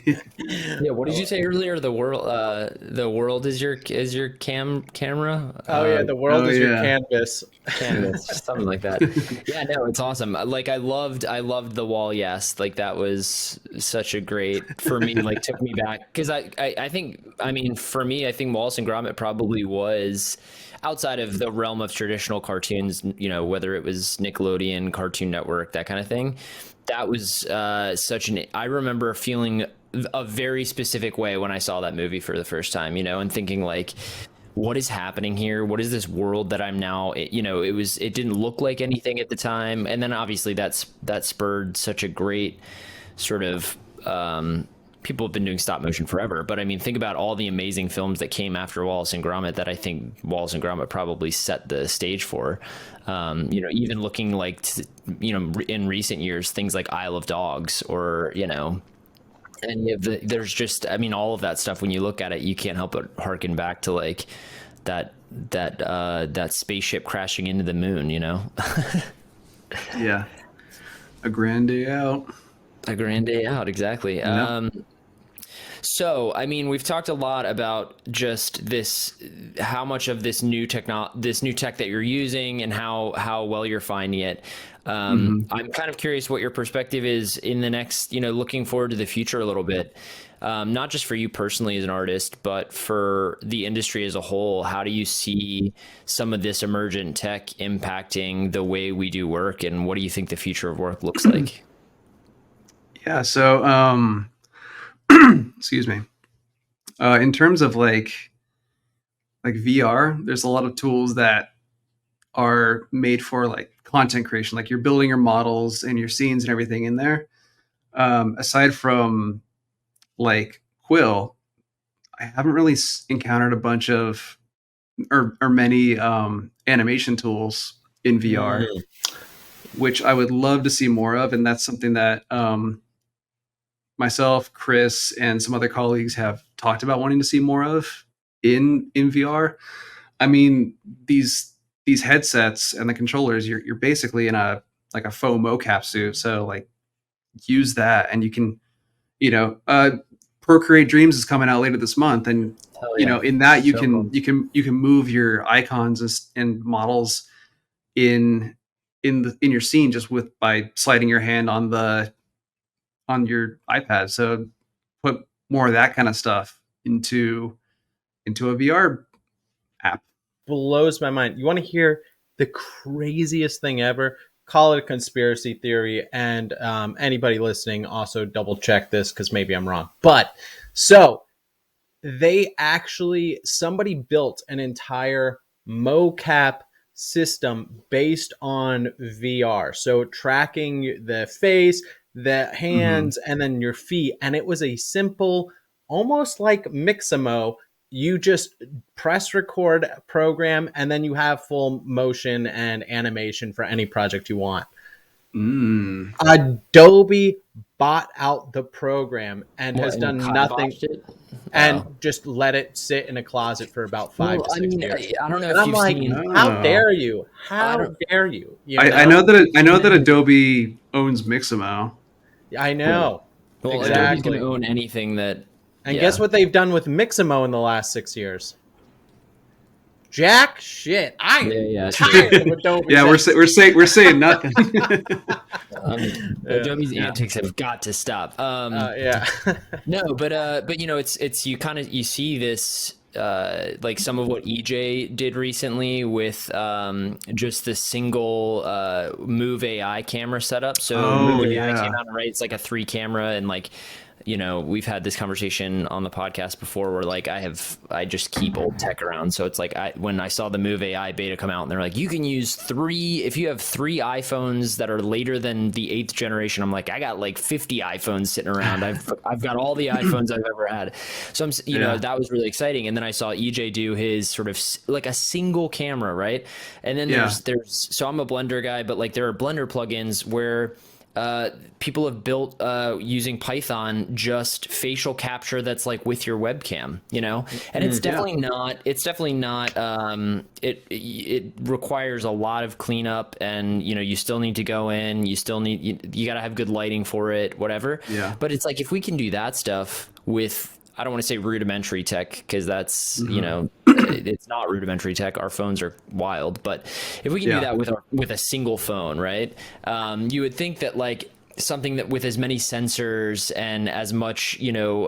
Yeah, what did you say earlier? The world is your camera. Oh yeah, the world is your canvas. Something like that. Yeah, no, it's awesome. Like I loved the wall. Yes, like that was such a great, for me, like took me back, because I think, I mean, for me, I think Wallace and Gromit probably was, outside of the realm of traditional cartoons, you know, whether it was Nickelodeon, Cartoon Network, that kind of thing. That was I remember feeling a very specific way when I saw that movie for the first time, you know, and thinking like, what is happening here? What is this world that I'm now, you know, it didn't look like anything at the time. And then obviously that spurred such a great sort of, people have been doing stop motion forever, but I mean, think about all the amazing films that came after Wallace and Gromit that I think Wallace and Gromit probably set the stage for. You know, even looking like, you know, in recent years, things like Isle of Dogs, or, you know, and there's just, I mean, all of that stuff, when you look at it, you can't help but harken back to like that spaceship crashing into the moon, you know? Yeah. A grand day out. A grand day out, exactly. Yeah. So, I mean, we've talked a lot about just this, how much of this new tech that you're using and how well you're finding it. I'm kind of curious what your perspective is in the next, you know, looking forward to the future a little bit. Not just for you personally as an artist, but for the industry as a whole. How do you see some of this emergent tech impacting the way we do work, and what do you think the future of work looks like? Yeah. So, excuse me. In terms of like VR, there's a lot of tools that are made for like content creation. Like you're building your models and your scenes and everything in there. Aside from like Quill, I haven't really encountered a bunch of or many animation tools in VR, which I would love to see more of. And that's something that myself, Chris, and some other colleagues have talked about wanting to see more of in VR. I mean, these headsets and the controllers, you're basically in a faux mocap suit. So like use that, and you can, you know, Procreate Dreams is coming out later this month, and you know, in that you can move your icons and models in your scene just by sliding your hand on your iPad. So put more of that kind of stuff into a VR app. Blows my mind. You want to hear the craziest thing ever? Call it a conspiracy theory, and anybody listening also double check this, because maybe I'm wrong. But so somebody built an entire mocap system based on VR. So tracking the face, the hands, and then your feet. And it was a simple, almost like Mixamo. You just press record program, and then you have full motion and animation for any project you want. Adobe bought out the program and has done nothing It? and just let it sit in a closet for about 5 to 6 years. I don't know And if I'm you've like, seen. how dare you? I How don't. dare you? I know that Adobe owns Mixamo. I know. Well, Exactly. Adobe's going to own anything that. And guess what they've done with Mixamo in the last 6 years? Jack shit. I am tired of Adobe. Yeah, we're saying nothing. Adobe's antics have got to stop. Yeah. No, but you know, it's you see this like some of what EJ did recently with just the single Move AI camera setup. So Move AI came out, right? It's like a 3 camera, and like, you know, we've had this conversation on the podcast before where like I just keep old tech around. So it's like when I saw the Move AI beta come out and they're like, you can use 3, if you have 3 iPhones that are later than the 8th generation, I'm like, I got like 50 iPhones sitting around. I've got all the iPhones I've ever had. So you know, that was really exciting. And then I saw EJ do his sort of like a single camera, right? And then there's so I'm a Blender guy, but like there are Blender plugins where people have built using Python just facial capture that's like with your webcam, you know, and it's definitely not it requires a lot of cleanup, and you know, you still need to go in, you still need you got to have good lighting for it, whatever. But it's like, if we can do that stuff with, I don't want to say rudimentary tech, because that's, you know, it's not rudimentary tech. Our phones are wild. But if we can do that with a single phone, right? You would think that like something that with as many sensors and as much, you know,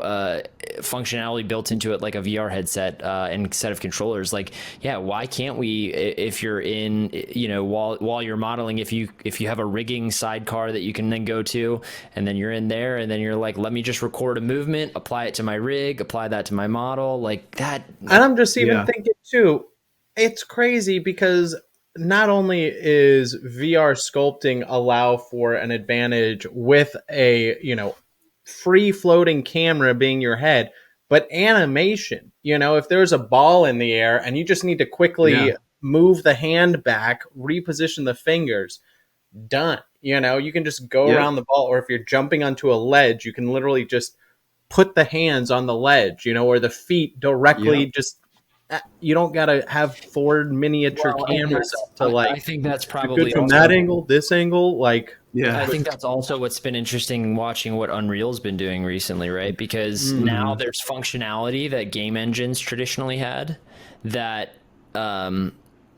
functionality built into it, like a VR headset and set of controllers, like, yeah, why can't we, if you're in, you know, while you're modeling, if you have a rigging sidecar that you can then go to, and then you're in there, and then you're like, let me just record a movement, apply it to my rig, apply that to my model, like that. And I'm just even thinking too, it's crazy because not only is VR sculpting allow for an advantage with a, you know, free floating camera being your head, but animation, you know, if there's a ball in the air and you just need to quickly move the hand back, reposition the fingers, done. You know, you can just go around the ball, or if you're jumping onto a ledge, you can literally just put the hands on the ledge, you know, or the feet directly just, you don't got to have 4 miniature cameras to like. I think that's probably good from that angle, this angle, like. Yeah, I think that's also what's been interesting watching what Unreal's been doing recently, right? Because now there's functionality that game engines traditionally had that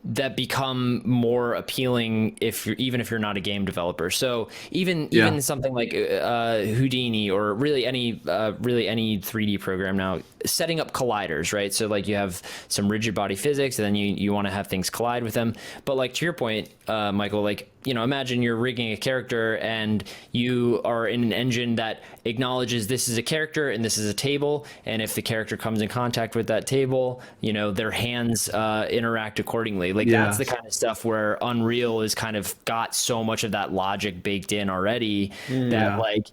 that become more appealing even if you're not a game developer. So even something like Houdini, or really any 3D program now, setting up colliders, right? So like you have some rigid body physics, and then you want to have things collide with them. But like to your point, Michael, like, you know, imagine you're rigging a character and you are in an engine that acknowledges this is a character and this is a table, and if the character comes in contact with that table, you know, their hands interact accordingly. Like that's the kind of stuff where Unreal is kind of got so much of that logic baked in already that, like,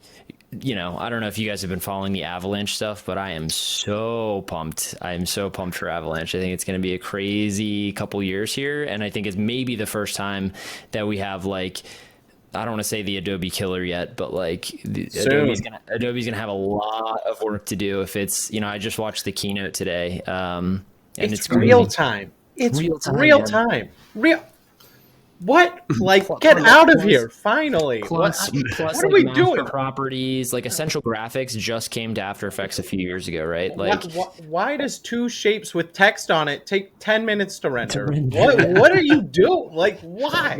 you know, I don't know if you guys have been following the Avalanche stuff, but I am so pumped. I am so pumped for Avalanche. I think it's going to be a crazy couple years here, and I think it's maybe the first time that we have, like, I don't want to say the Adobe killer yet, but like Adobe's gonna have a lot of work to do. If it's, you know, I just watched the keynote today, and it's real time. It's real time. What? Like, get plus, out of here! Finally. Plus, what are we doing? Properties like Essential Graphics just came to After Effects a few years ago, right? Like, why does 2 shapes with text on it take 10 minutes to render? What are you doing? Like, why?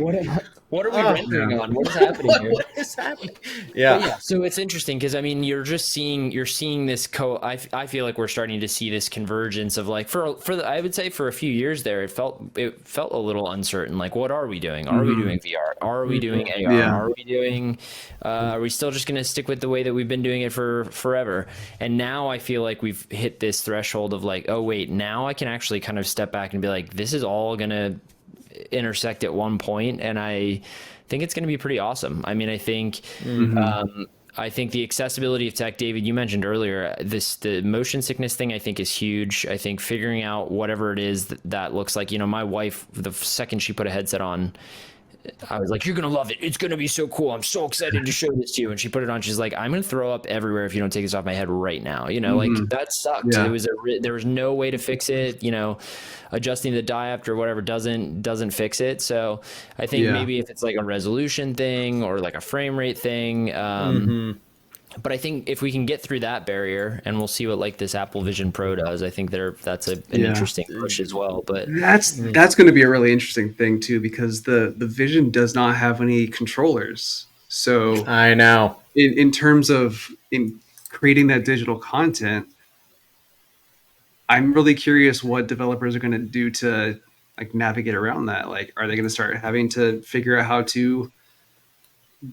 What are we rendering on? What is happening here? What is happening? Yeah. So it's interesting because, I mean, you're seeing this I feel like we're starting to see this convergence of, like, I would say for a few years there, it felt a little uncertain. Like, what are we doing? Are we doing VR? Are we doing AR? Are we doing? Are we still just going to stick with the way that we've been doing it for forever? And now I feel like we've hit this threshold of like, oh wait, now I can actually kind of step back and be like, this is all going to intersect at one point, and I think it's going to be pretty awesome. I mean, I think the accessibility of tech, David, you mentioned earlier, the motion sickness thing, I think is huge. I think figuring out whatever it is that looks like, you know, my wife, the second she put a headset on, I was like, you're going to love it. It's going to be so cool. I'm so excited to show this to you. And she put it on. She's like, I'm going to throw up everywhere if you don't take this off my head right now. You know, like that sucked. Yeah. There was no way to fix it. You know, adjusting the diopter or whatever doesn't fix it. So I think maybe if it's like a resolution thing or like a frame rate thing, but I think if we can get through that barrier, and we'll see what like this Apple Vision Pro does, I think that's an interesting push as well. But that's going to be a really interesting thing too, because the Vision does not have any controllers. So I know in terms of creating that digital content, I'm really curious what developers are going to do to like navigate around that. Like, are they going to start having to figure out how to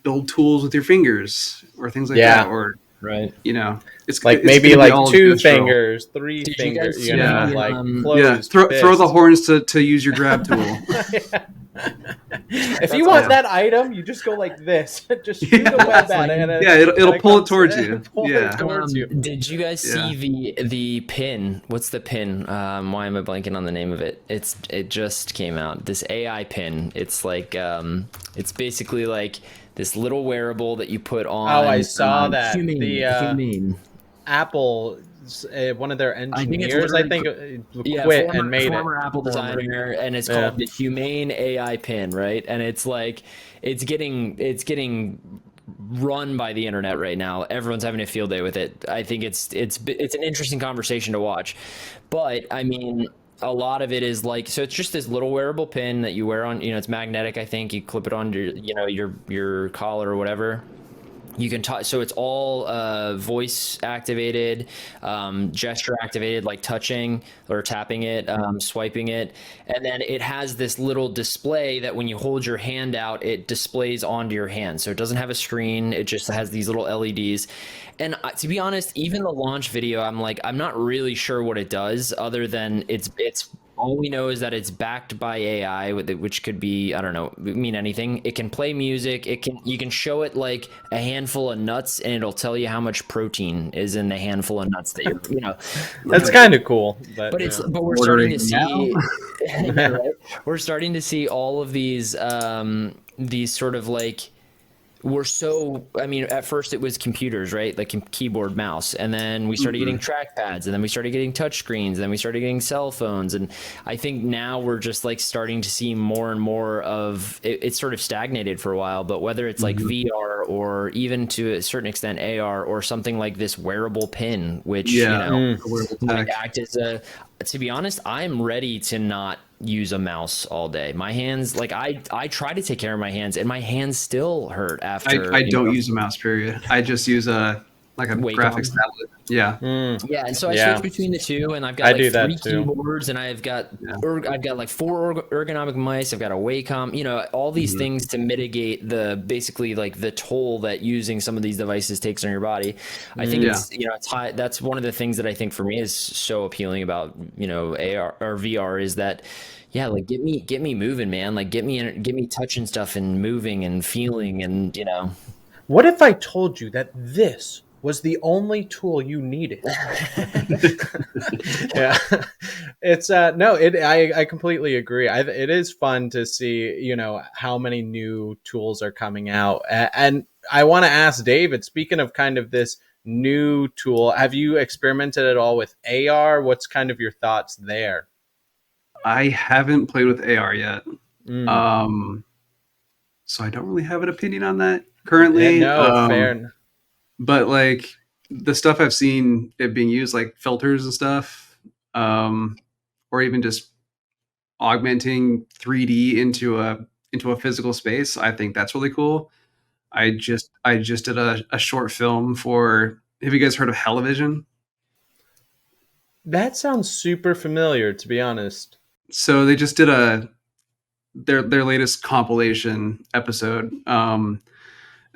build tools with your fingers or things like that? Or, you know, it's like maybe like 2 fingers, 3 fingers, you know, like close. Throw the horns to use your grab tool. If you want that item, you just go like this. Just shoot the web at it. It'll pull it towards you. Did you guys see the pin? What's the pin? Why am I blanking on the name of it? It just came out. This AI pin. It's like it's basically like this little wearable that you put on. Oh, I saw that. Humane. Apple, one of their engineers, I think quit and made former Apple designer, and it's called the Humane AI pin, right? And it's like it's getting run by the internet right now. Everyone's having a field day with it. I think it's an interesting conversation to watch, but I mean, a lot of it is like, so it's just this little wearable pin that you wear on, you know, it's magnetic. I think you clip it on your, you know, your collar or whatever. You can talk, so it's all voice activated, gesture activated, like touching or tapping it, swiping it, and then it has this little display that when you hold your hand out, it displays onto your hand. So it doesn't have a screen; it just has these little LEDs. And to be honest, even the launch video, I'm not really sure what it does, other than it's. All we know is that it's backed by AI, which could be, I don't know, mean anything. It can play music. You can show it like a handful of nuts, and it'll tell you how much protein is in the handful of nuts that you know. That's kind of cool. But we're starting to see, right? We're starting to see all of these sort of like. I mean, at first it was computers, right? Like keyboard, mouse. And then we started getting trackpads, and then we started getting touch screens, and then we started getting cell phones. And I think now we're just like starting to see more and more of it. It's sort of stagnated for a while, but whether it's like VR or even to a certain extent AR or something like this wearable pin, which, you know, might act as to be honest, I'm ready to not use a mouse all day. My hands, like I try to take care of my hands, and my hands still hurt after. I don't use a mouse, period. I just use a graphics tablet. Yeah. And so I switch between the two, and I've got like 3 keyboards, and I've got like 4 ergonomic mice. I've got a Wacom, you know, all these things to mitigate basically like the toll that using some of these devices takes on your body. I think it's, you know, it's high. That's one of the things that I think for me is so appealing about, you know, AR or VR is that, yeah, like get me moving, man. Like get me touching stuff and moving and feeling, and you know. What if I told you that this was the only tool you needed? Yeah, it's I completely agree. It is fun to see, you know, how many new tools are coming out. And I want to ask David, speaking of kind of this new tool, have you experimented at all with AR? What's kind of your thoughts there? I haven't played with AR yet. So I don't really have an opinion on that currently. Fair. But like the stuff I've seen it being used, like filters and stuff, or even just augmenting 3D into a physical space, I think that's really cool. I just did a short film for. Have you guys heard of Television? That sounds super familiar, to be honest. So they just did their latest compilation episode, and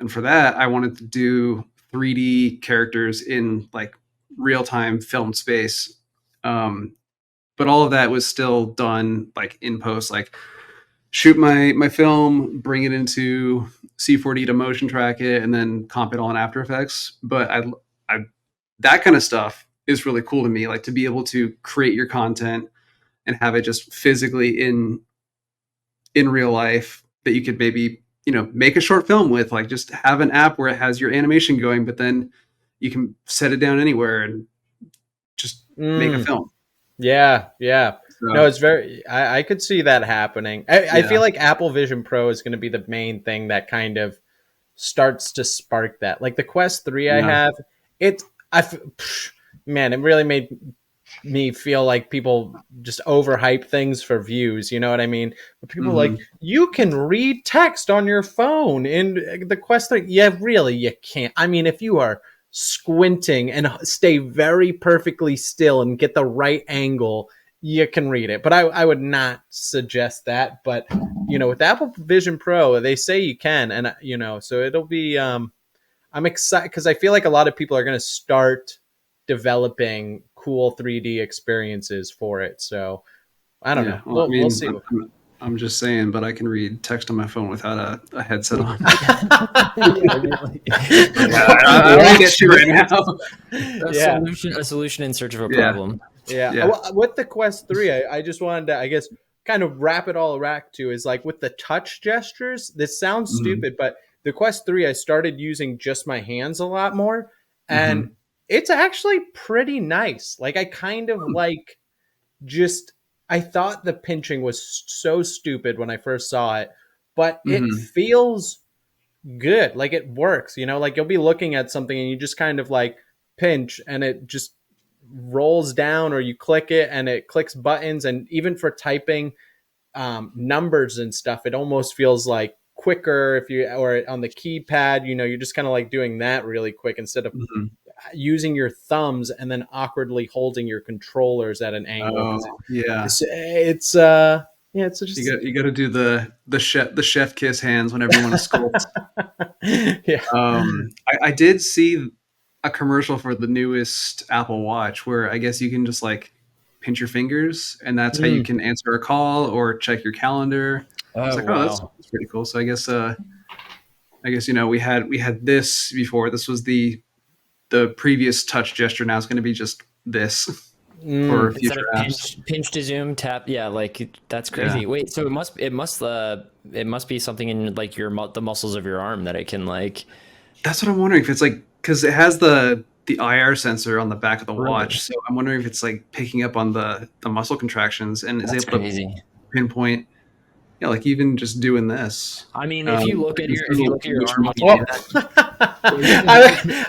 for that I wanted to do 3D characters in like real time film space, but all of that was still done like in post, like shoot my film, bring it into C4D to motion track it, and then comp it all in After Effects. But I that kind of stuff is really cool to me, like to be able to create your content and have it just physically in real life that you could maybe, make a short film with, like just have an app where it has your animation going, but then you can set it down anywhere and just make a film. Yeah. So, No, it's I could see that happening. I Yeah. feel like Apple Vision Pro is going to be the main thing that kind of starts to spark that. Like the Quest 3 I Yeah. have, man, it really made me feel like people just overhype things for views. You know what I mean? But people are like, you can read text on your phone in the Quest 3. Yeah, really, you can't. I mean, if you are squinting and stay very perfectly still and get the right angle, you can read it. But I would not suggest that. But, with Apple Vision Pro, they say you can. And, so it'll be, I'm excited because I feel like a lot of people are going to start developing cool 3D experiences for it. So I don't know. Well, We'll see. I'm just saying, but I can read text on my phone without a headset on. I get you right now. A solution in search of a Yeah. problem. Yeah. Well, with the Quest 3, I just wanted to, I guess, kind of wrap it all back to is like with the touch gestures. This sounds stupid, but the Quest 3, I started using just my hands a lot more. And it's actually pretty nice. Like I kind of like just, I thought the pinching was so stupid when I first saw it, but it feels good. Like it works, like you'll be looking at something and you just kind of like pinch and it just rolls down, or you click it and it clicks buttons. And even for typing numbers and stuff, it almost feels like quicker or on the keypad, you're just kind of like doing that really quick instead of using your thumbs and then awkwardly holding your controllers at an angle. It's just you got to do the chef kiss hands whenever you want to sculpt. I did see a commercial for the newest Apple Watch where I guess you can just like pinch your fingers and that's how you can answer a call or check your calendar. I was like, that's pretty cool. So I guess we had this before. This was the previous touch gesture. Now it's going to be just this for future apps. Pinch to zoom, tap. Yeah, like that's crazy. Yeah. Wait, so it must be something in like the muscles of your arm that it can like. That's what I'm wondering, if it's like, because it has the IR sensor on the back of the watch, so I'm wondering if it's like picking up on the muscle contractions and is able to pinpoint. Yeah, like even just doing this. I mean, if you look at your arm,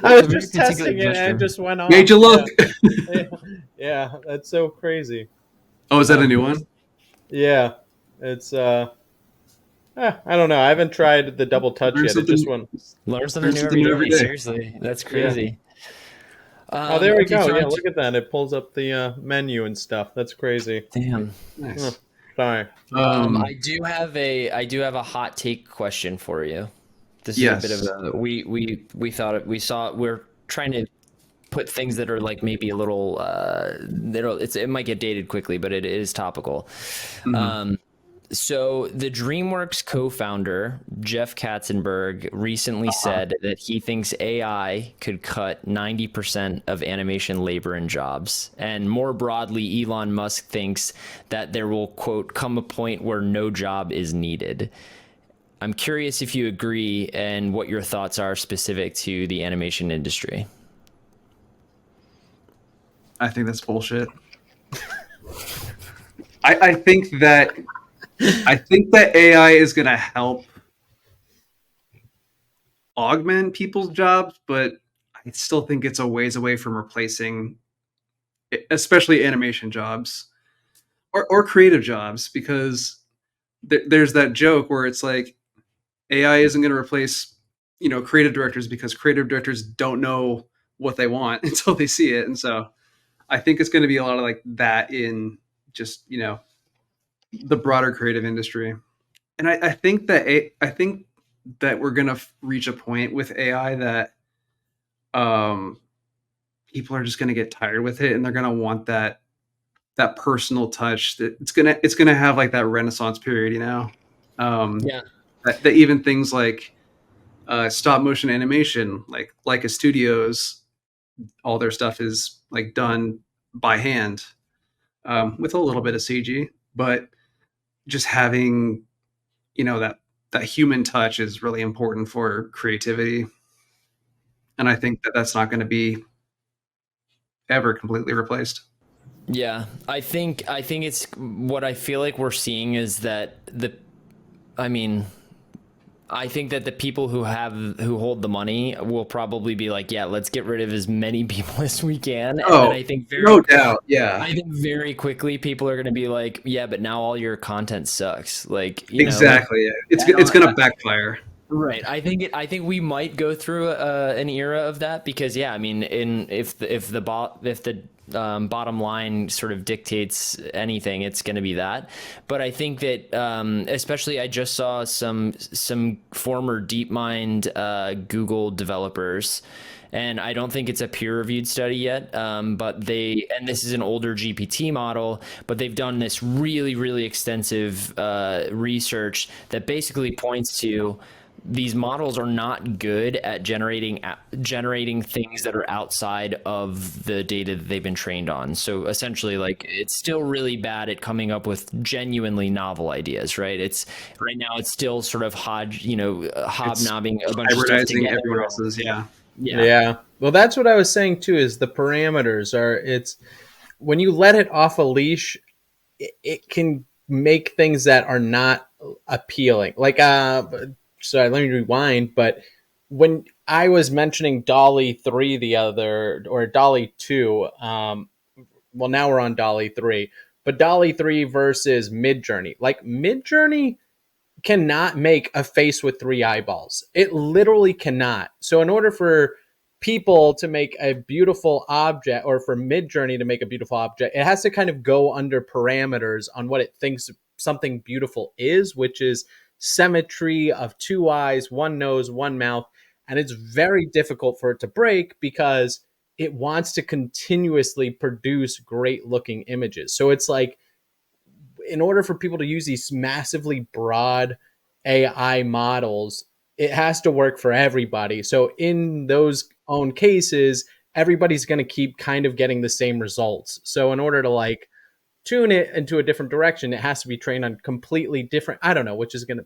I was just testing it and it just went off. Made you look. Yeah, that's so crazy. Oh, is that a new one? Yeah, it's I don't know. I haven't tried the double touch yet. It just went. Learn something new every day. Seriously, that's crazy. Yeah. There we go. Yeah, look at that. It pulls up the menu and stuff. That's crazy. Damn. Nice. Oh, sorry. I do have a hot take question for you. This is a bit of a we're trying to put things that are like maybe a little it might get dated quickly, but it is topical. So the DreamWorks co-founder, Jeff Katzenberg, recently said that he thinks AI could cut 90% of animation labor and jobs. And more broadly, Elon Musk thinks that there will, quote, come a point where no job is needed. I'm curious if you agree and what your thoughts are specific to the animation industry. I think that's bullshit. I think that AI is going to help augment people's jobs, but I still think it's a ways away from replacing, especially animation jobs or creative jobs, because there's that joke where it's like AI isn't going to replace, creative directors because creative directors don't know what they want until they see it. And so I think it's going to be a lot of like that in just, the broader creative industry. And I think that we're going to reach a point with AI that people are just going to get tired with it, and they're going to want that personal touch. That it's going to have like that Renaissance period, that even things like stop motion animation, like a studios, all their stuff is like done by hand with a little bit of CG, but just having that that human touch is really important for creativity. And I think that that's not going to be ever completely replaced. Yeah, I think it's what I feel like we're seeing is that I mean, I think that the people who hold the money will probably be like, yeah, let's get rid of as many people as we can. And then I think no doubt. Yeah. I think very quickly people are going to be like, yeah, but now all your content sucks. Like, exactly. Yeah. It's going to backfire. Right. I think we might go through an era of that because, yeah, I mean, if the bottom line sort of dictates anything, it's going to be that. But I think that especially I just saw some former DeepMind Google developers. And I don't think it's a peer-reviewed study yet, but and this is an older GPT model, but they've done this really, really extensive research that basically points to these models are not good at generating things that are outside of the data that they've been trained on. So essentially, like, it's still really bad at coming up with genuinely novel ideas, right? Right now it's still sort of hobnobbing a bunch of stuff together. Everyone else's, yeah. Well, that's what I was saying too, is the parameters it's when you let it off a leash, it can make things that are not appealing. Like, sorry, let me rewind. But when I was mentioning DALL-E 3 or DALL-E 2, well, now we're on DALL-E 3, but DALL-E 3 versus Midjourney. Like, Midjourney cannot make a face with 3 eyeballs. It literally cannot. So in order for people to make a beautiful object, or for Midjourney to make a beautiful object, it has to kind of go under parameters on what it thinks something beautiful is, which is symmetry of 2 eyes, 1 nose, 1 mouth. And it's very difficult for it to break because it wants to continuously produce great looking images. So it's like, in order for people to use these massively broad AI models, it has to work for everybody. So in those own cases, everybody's going to keep kind of getting the same results. So in order to like tune it into a different direction, it has to be trained on completely different, I don't know, which is going to,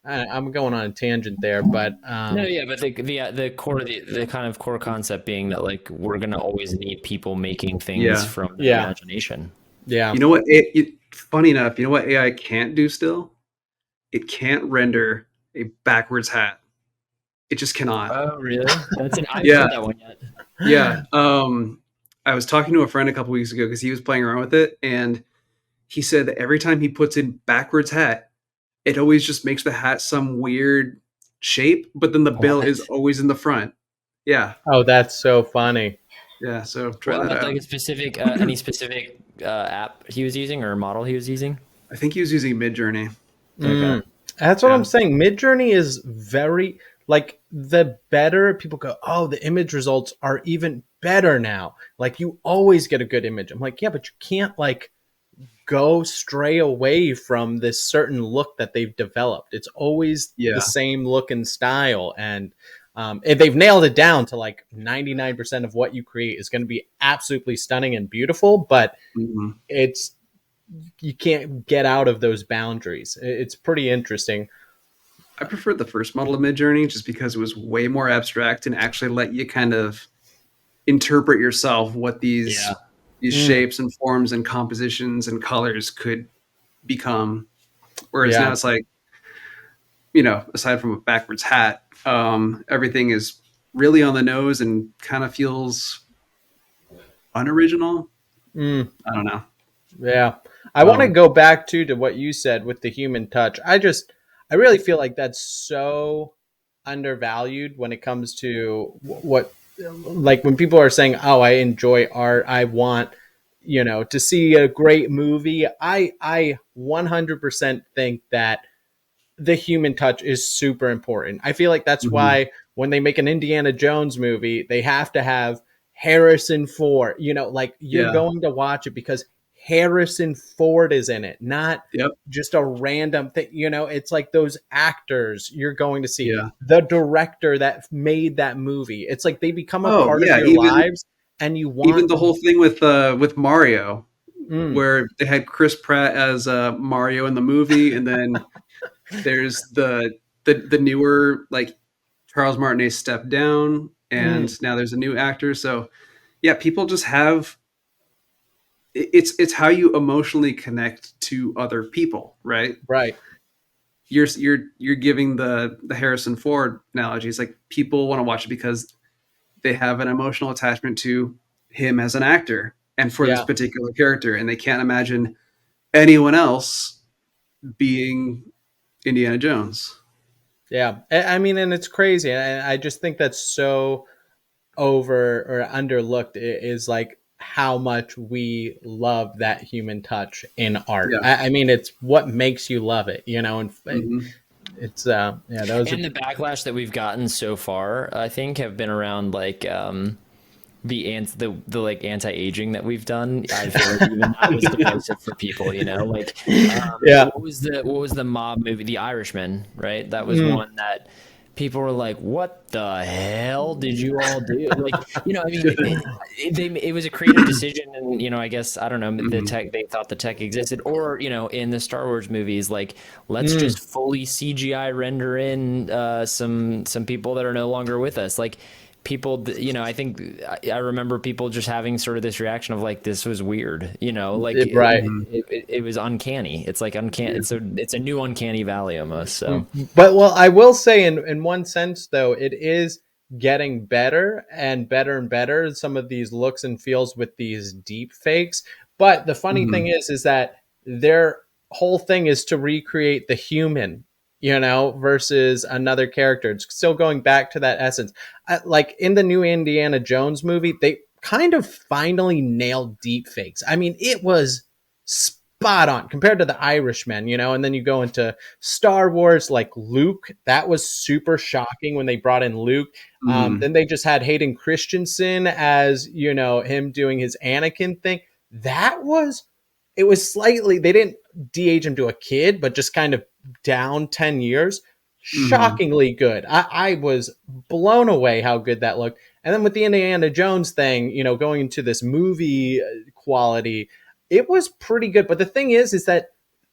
I'm going on a tangent there, but no, yeah, but the core, the kind of core concept being that, like, we're going to always need people making things from their imagination. Yeah. You know what? Funny enough, you know what AI can't do still? It can't render a backwards hat. It just cannot. Oh, really? I've heard that one yet. Yeah. I was talking to a friend a couple weeks ago because he was playing around with it, and he said that every time he puts in backwards hat, it always just makes the hat some weird shape, but then the bill is always in the front. Yeah. Oh, that's so funny. Yeah. So try that out. Like a specific, any specific app he was using or model he was using? I think he was using Midjourney. Okay. That's what I'm saying. Midjourney is very, like, the better people go, oh, the image results are even better now. Like, you always get a good image. I'm like, yeah, but you can't like stray away from this certain look that they've developed. It's always the same look and style. And they've nailed it down to like 99% of what you create is going to be absolutely stunning and beautiful, but you can't get out of those boundaries. It's pretty interesting. I preferred the first model of Midjourney just because it was way more abstract and actually let you kind of interpret yourself what these shapes and forms and compositions and colors could become. Whereas now it's like, aside from a backwards hat, everything is really on the nose and kind of feels unoriginal. I don't know. Yeah. I want to go back to what you said with the human touch. I really feel like that's so undervalued when it comes to what, like, when people are saying, oh, I enjoy art, I want, to see a great movie. I 100% think that the human touch is super important. I feel like that's why when they make an Indiana Jones movie, they have to have Harrison Ford, you're going to watch it because Harrison Ford is in it, not just a random thing. It's like those actors you're going to see, the director that made that movie. It's like they become a part of your lives, and you want even the whole thing with Mario, where they had Chris Pratt as Mario in the movie, and then There's the newer, like Charles Martinet stepped down, and now there's a new actor. So yeah, people just have it's how you emotionally connect to other people, right? Right. You're giving the Harrison Ford analogy. It's like people want to watch it because they have an emotional attachment to him as an actor and for this Yeah. particular character, and they can't imagine anyone else being Indiana Jones. Yeah. I mean, and it's crazy. And I just think that's so over or underlooked is like how much we love that human touch in art. Yeah. I mean, it's what makes you love it, you know, and Mhm. it's, yeah, that was, And the backlash that we've gotten so far, I think, have been around like the like anti-aging that we've done. I feel like even that was divisive for people, you know. Like, yeah. what was the mob movie, The Irishman, right? That was one that people were like, "What the hell did you all do?" Like, you know, I mean, it was a creative decision, and you know, I guess I don't know, the tech, they thought the tech existed, or you know, in the Star Wars movies, like let's just fully CGI render in some people that are no longer with us, like. People, you know, I think I remember people just having sort of this reaction of like, this was weird, you know, like Right. it was uncanny. It's like uncanny. It's a new uncanny valley almost. So, But well, I will say in one sense though, it is getting better and better and better. Some of these looks and feels with these deep fakes. But the funny thing is that their whole thing is to recreate the human, you know, versus another character. It's still going back to that essence. Like in the new Indiana Jones movie, they kind of finally nailed deep fakes. I mean, it was spot on compared to the Irishman, you know, and then you go into Star Wars, like Luke, that was super shocking when they brought in Luke. Then they just had Hayden Christensen as, you know, him doing his Anakin thing. It was slightly, they didn't de-age him to a kid, but just kind of down 10 years. Shockingly good. I was blown away how good that looked. And then with the Indiana Jones thing, you know, going into this movie quality, it was pretty good. But the thing is that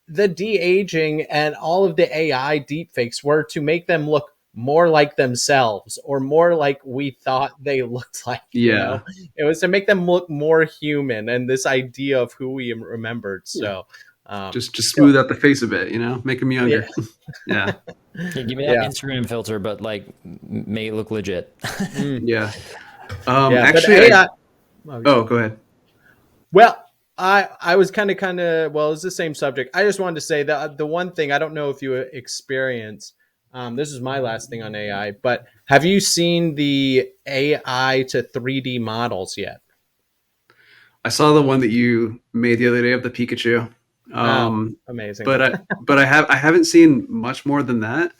the de-aging and all of the AI deepfakes were to make them look more like themselves or more like we thought they looked like, you know, it was to make them look more human and this idea of who we remembered. So just smooth out the face a bit, you know, make them younger. Yeah. give me that Instagram filter, but like make it look legit. Yeah. Actually, AI, go ahead. Well, I was kind of well, it's the same subject. I just wanted to say that the one thing I don't know if you experience. This is my last thing on AI, but have you seen the AI to 3D models yet? I saw the one that you made the other day of the Pikachu. Amazing. But I haven't seen much more than that.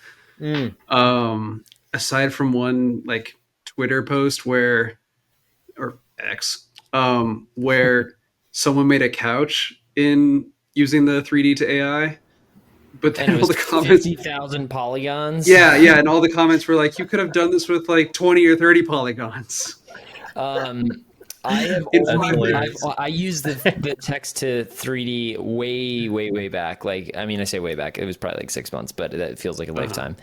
Aside from one like Twitter post or X, where someone made a couch in using the 3D to AI. But then all the comments, 50,000 polygons. Yeah, and all the comments were like, you could have done this with like 20 or 30 polygons. I used the text to 3D way back. Like, I mean, I say way back. It was probably like 6 months, but that feels like a lifetime.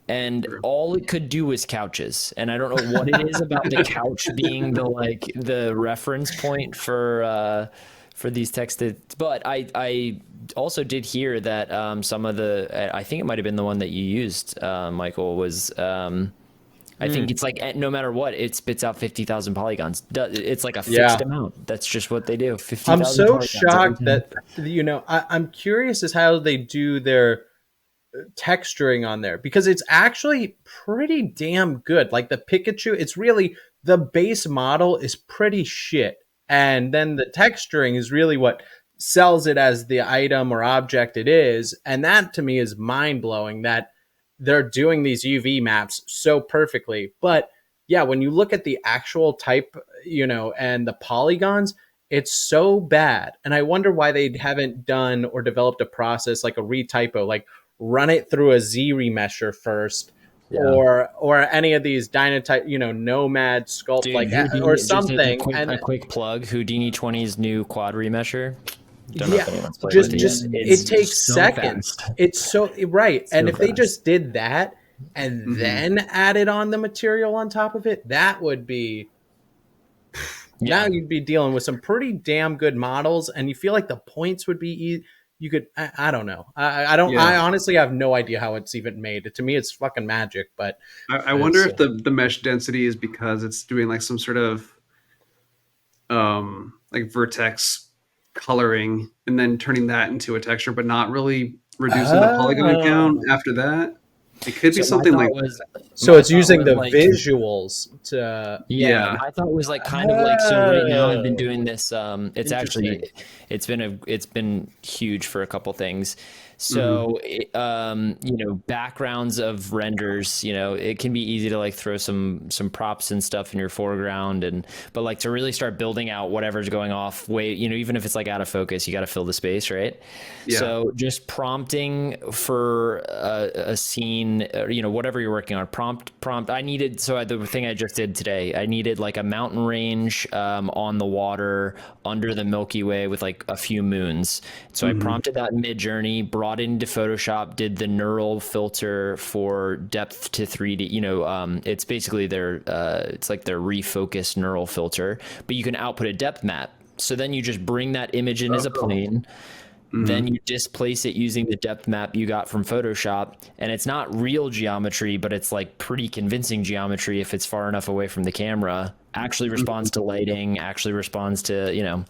And all it could do was couches. And I don't know what it is about the couch being the reference point for these texted. But I also did hear that some of I think it might have been the one that you used, Michael, was I think it's like no matter what, it spits out 50,000 polygons. It's like a fixed amount. That's just what they do. 50,000. I'm so shocked that, you know, I'm curious as how they do their texturing on there because it's actually pretty damn good. Like the Pikachu, it's really the base model is pretty shit. And then the texturing is really what sells it as the item or object it is. And that to me is mind blowing that they're doing these UV maps so perfectly. But yeah, when you look at the actual type, you know, and the polygons, it's so bad. And I wonder why they haven't done or developed a process like a retypo, like run it through a Z remesher first. Yeah. Or any of these Dynatype, you know, Nomad Sculpt, like Houdini, or something. A quick plug: Houdini 20's new quad remesher. Don't know if anyone's played just with it just yet. it takes so seconds. fast. It's so right. And if they fast. just did that and then added on the material on top of it, that would be now you'd be dealing with some pretty damn good models, and you feel like the points would be you could I don't know. I don't I honestly have no idea how it's even made. To me it's fucking magic, but I wonder if the mesh density is because it's doing like some sort of like vertex coloring and then turning that into a texture, but not really reducing the polygon count after that. It could be something like so it's using the visuals to I thought it was like kind of like, so right now I've been doing this it's actually it's been huge for a couple things. So you know, backgrounds of renders, you know, it can be easy to like throw some props and stuff in your foreground, but like to really start building out whatever's going off you know, even if it's like out of focus, you got to fill the space, right? So just prompting for a scene, you know, whatever you're working on, prompt. I needed, the thing I just did today, I needed like a mountain range on the water under the Milky Way with like a few moons. So I prompted that in Mid-Journey, brought it into Photoshop, did the neural filter for depth to 3D. You know, it's basically it's like their refocused neural filter, but you can output a depth map. So then you just bring that image in as a plane. Then you displace it using the depth map you got from Photoshop, and it's not real geometry, but it's like pretty convincing geometry if it's far enough away from the camera. Actually responds to lighting, actually responds to, you know,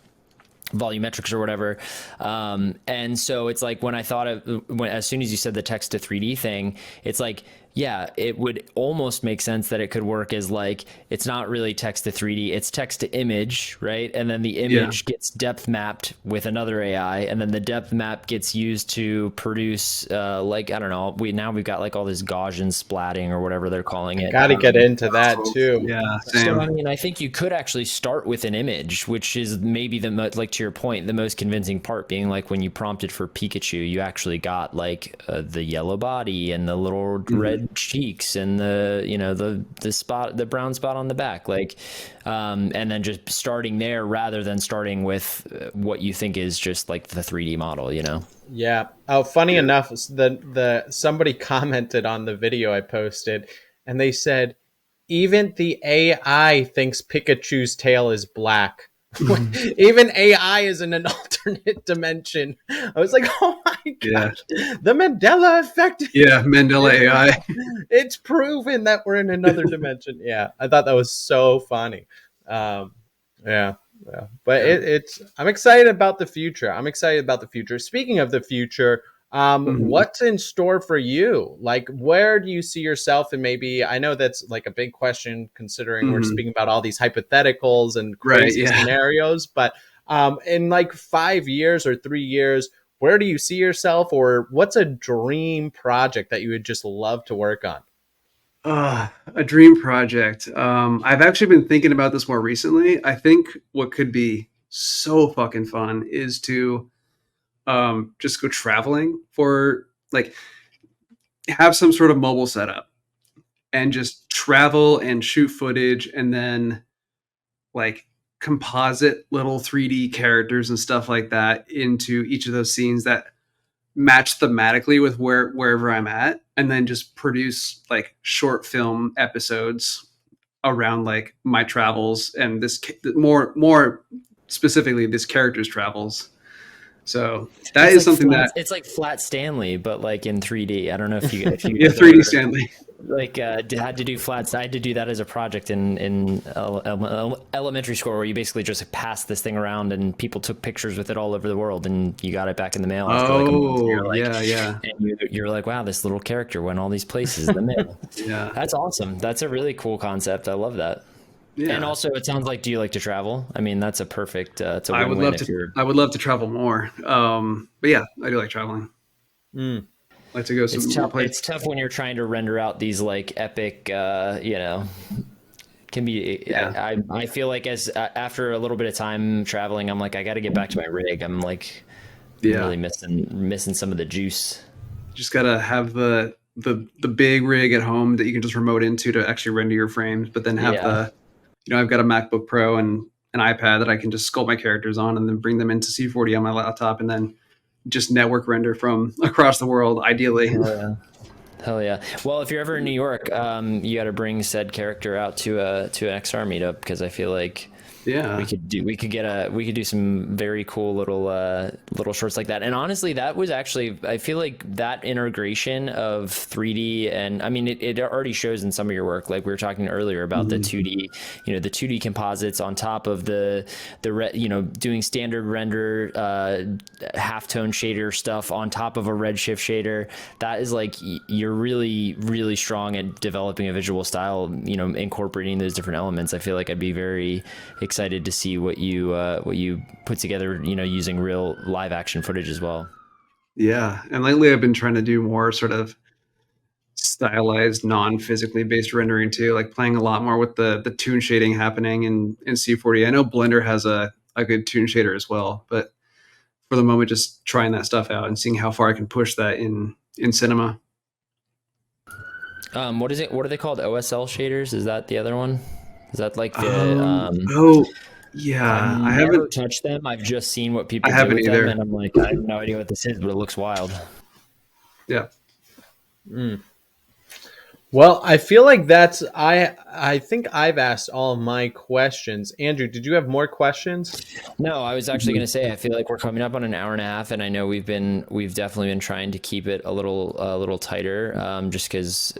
volumetrics or whatever. And so it's like when I thought as soon as you said the text to 3D thing, it's like, yeah, it would almost make sense that it could work as like, it's not really text to 3D, it's text to image, right? And then the image gets depth mapped with another AI, and then the depth map gets used to produce like, I don't know, we've got like all this Gaussian splatting or whatever they're calling it. Got to get into that too. Yeah, same. So I mean, I think you could actually start with an image, which is maybe like to your point, the most convincing part being like when you prompted for Pikachu, you actually got like the yellow body and the little red cheeks and the, you know, the brown spot on the back, like and then just starting there rather than starting with what you think is just like the 3D model, you know. Yeah. Oh, funny enough, the somebody commented on the video I posted, and they said even the AI thinks Pikachu's tail is black. Even AI is in an alternate dimension. I was like, oh my gosh, the Mandela effect. Yeah, Mandela AI. It's proven that we're in another dimension. Yeah, I thought that was so funny. But it's I'm excited about the future. Speaking of the future, what's in store for you? Like, where do you see yourself? And maybe, I know that's like a big question considering we're speaking about all these hypotheticals and crazy scenarios, but in like 5 years or 3 years, where do you see yourself, or what's a dream project that you would just love to work on? A dream project. I've actually been thinking about this more recently. I think what could be so fucking fun is to just go traveling for like have some sort of mobile setup and just travel and shoot footage and then like composite little 3D characters and stuff like that into each of those scenes that match thematically with wherever I'm at, and then just produce like short film episodes around like my travels and this more specifically this character's travels. So that is like something it's like Flat Stanley, but like in 3D. I don't know if you yeah, 3D Stanley. Like had to do flats. I had to do that as a project in elementary school, where you basically just passed this thing around and people took pictures with it all over the world, and you got it back in the mail after like a month. Oh, yeah. And you're like, wow, this little character went all these places in the mail. Yeah, that's awesome. That's a really cool concept. I love that. Yeah. And also, it sounds like, do you like to travel? I mean, that's a perfect. It's a win-win. I would love to travel more. But yeah, I do like traveling. Like to go some more places. It's tough when you're trying to render out these like epic, you know, can be. Yeah. I feel like after a little bit of time traveling, I'm like, I got to get back to my rig. I'm like, really missing some of the juice. Just gotta have the big rig at home that you can just remote into to actually render your frames, but then have I've got a MacBook Pro and an iPad that I can just sculpt my characters on and then bring them into C40 on my laptop and then just network render from across the world, ideally. Hell yeah. Well, if you're ever in New York, you got to bring said character out to an XR meetup, because I feel like we could do some very cool little shorts like that. And honestly, that was actually, I feel like that integration of 3D, and I mean, it already shows in some of your work. Like we were talking earlier about the 2D, the 2D composites on top of the doing standard render, halftone shader stuff on top of a redshift shader. That is like, you're really, really strong at developing a visual style, incorporating those different elements. I feel like I'd be very excited to see what you put together, using real live action footage as well. Yeah, and lately I've been trying to do more sort of stylized, non-physically based rendering too, like playing a lot more with the toon shading happening in C40. I know Blender has a good toon shader as well, but for the moment, just trying that stuff out and seeing how far I can push that in cinema. What is it? What are they called? OSL shaders? Is that the other one? Is that like the? Yeah, I haven't touched them. I've just seen what people do with them, and I'm like, I have no idea what this is, but it looks wild. Yeah. Well, I feel like I think I've asked all of my questions. Andrew, did you have more questions? No, I was actually going to say, I feel like we're coming up on an hour and a half, and I know we've definitely been trying to keep it a little tighter, just because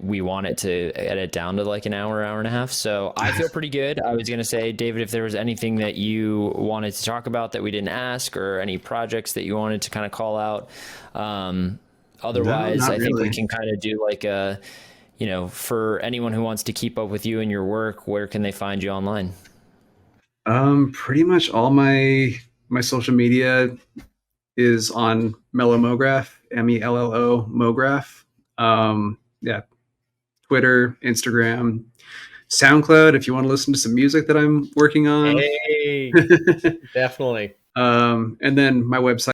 we want it to edit down to like an hour and a half. So I feel pretty good. I was going to say, David, if there was anything that you wanted to talk about that we didn't ask, or any projects that you wanted to kind of call out. Otherwise, I think we can kind of do like a, for anyone who wants to keep up with you and your work, where can they find you online? Pretty much all my social media is on MelloMoGraph, MELLO MoGraph. Yeah, Twitter, Instagram, SoundCloud, if you want to listen to some music that I'm working on. Hey, definitely. And then my website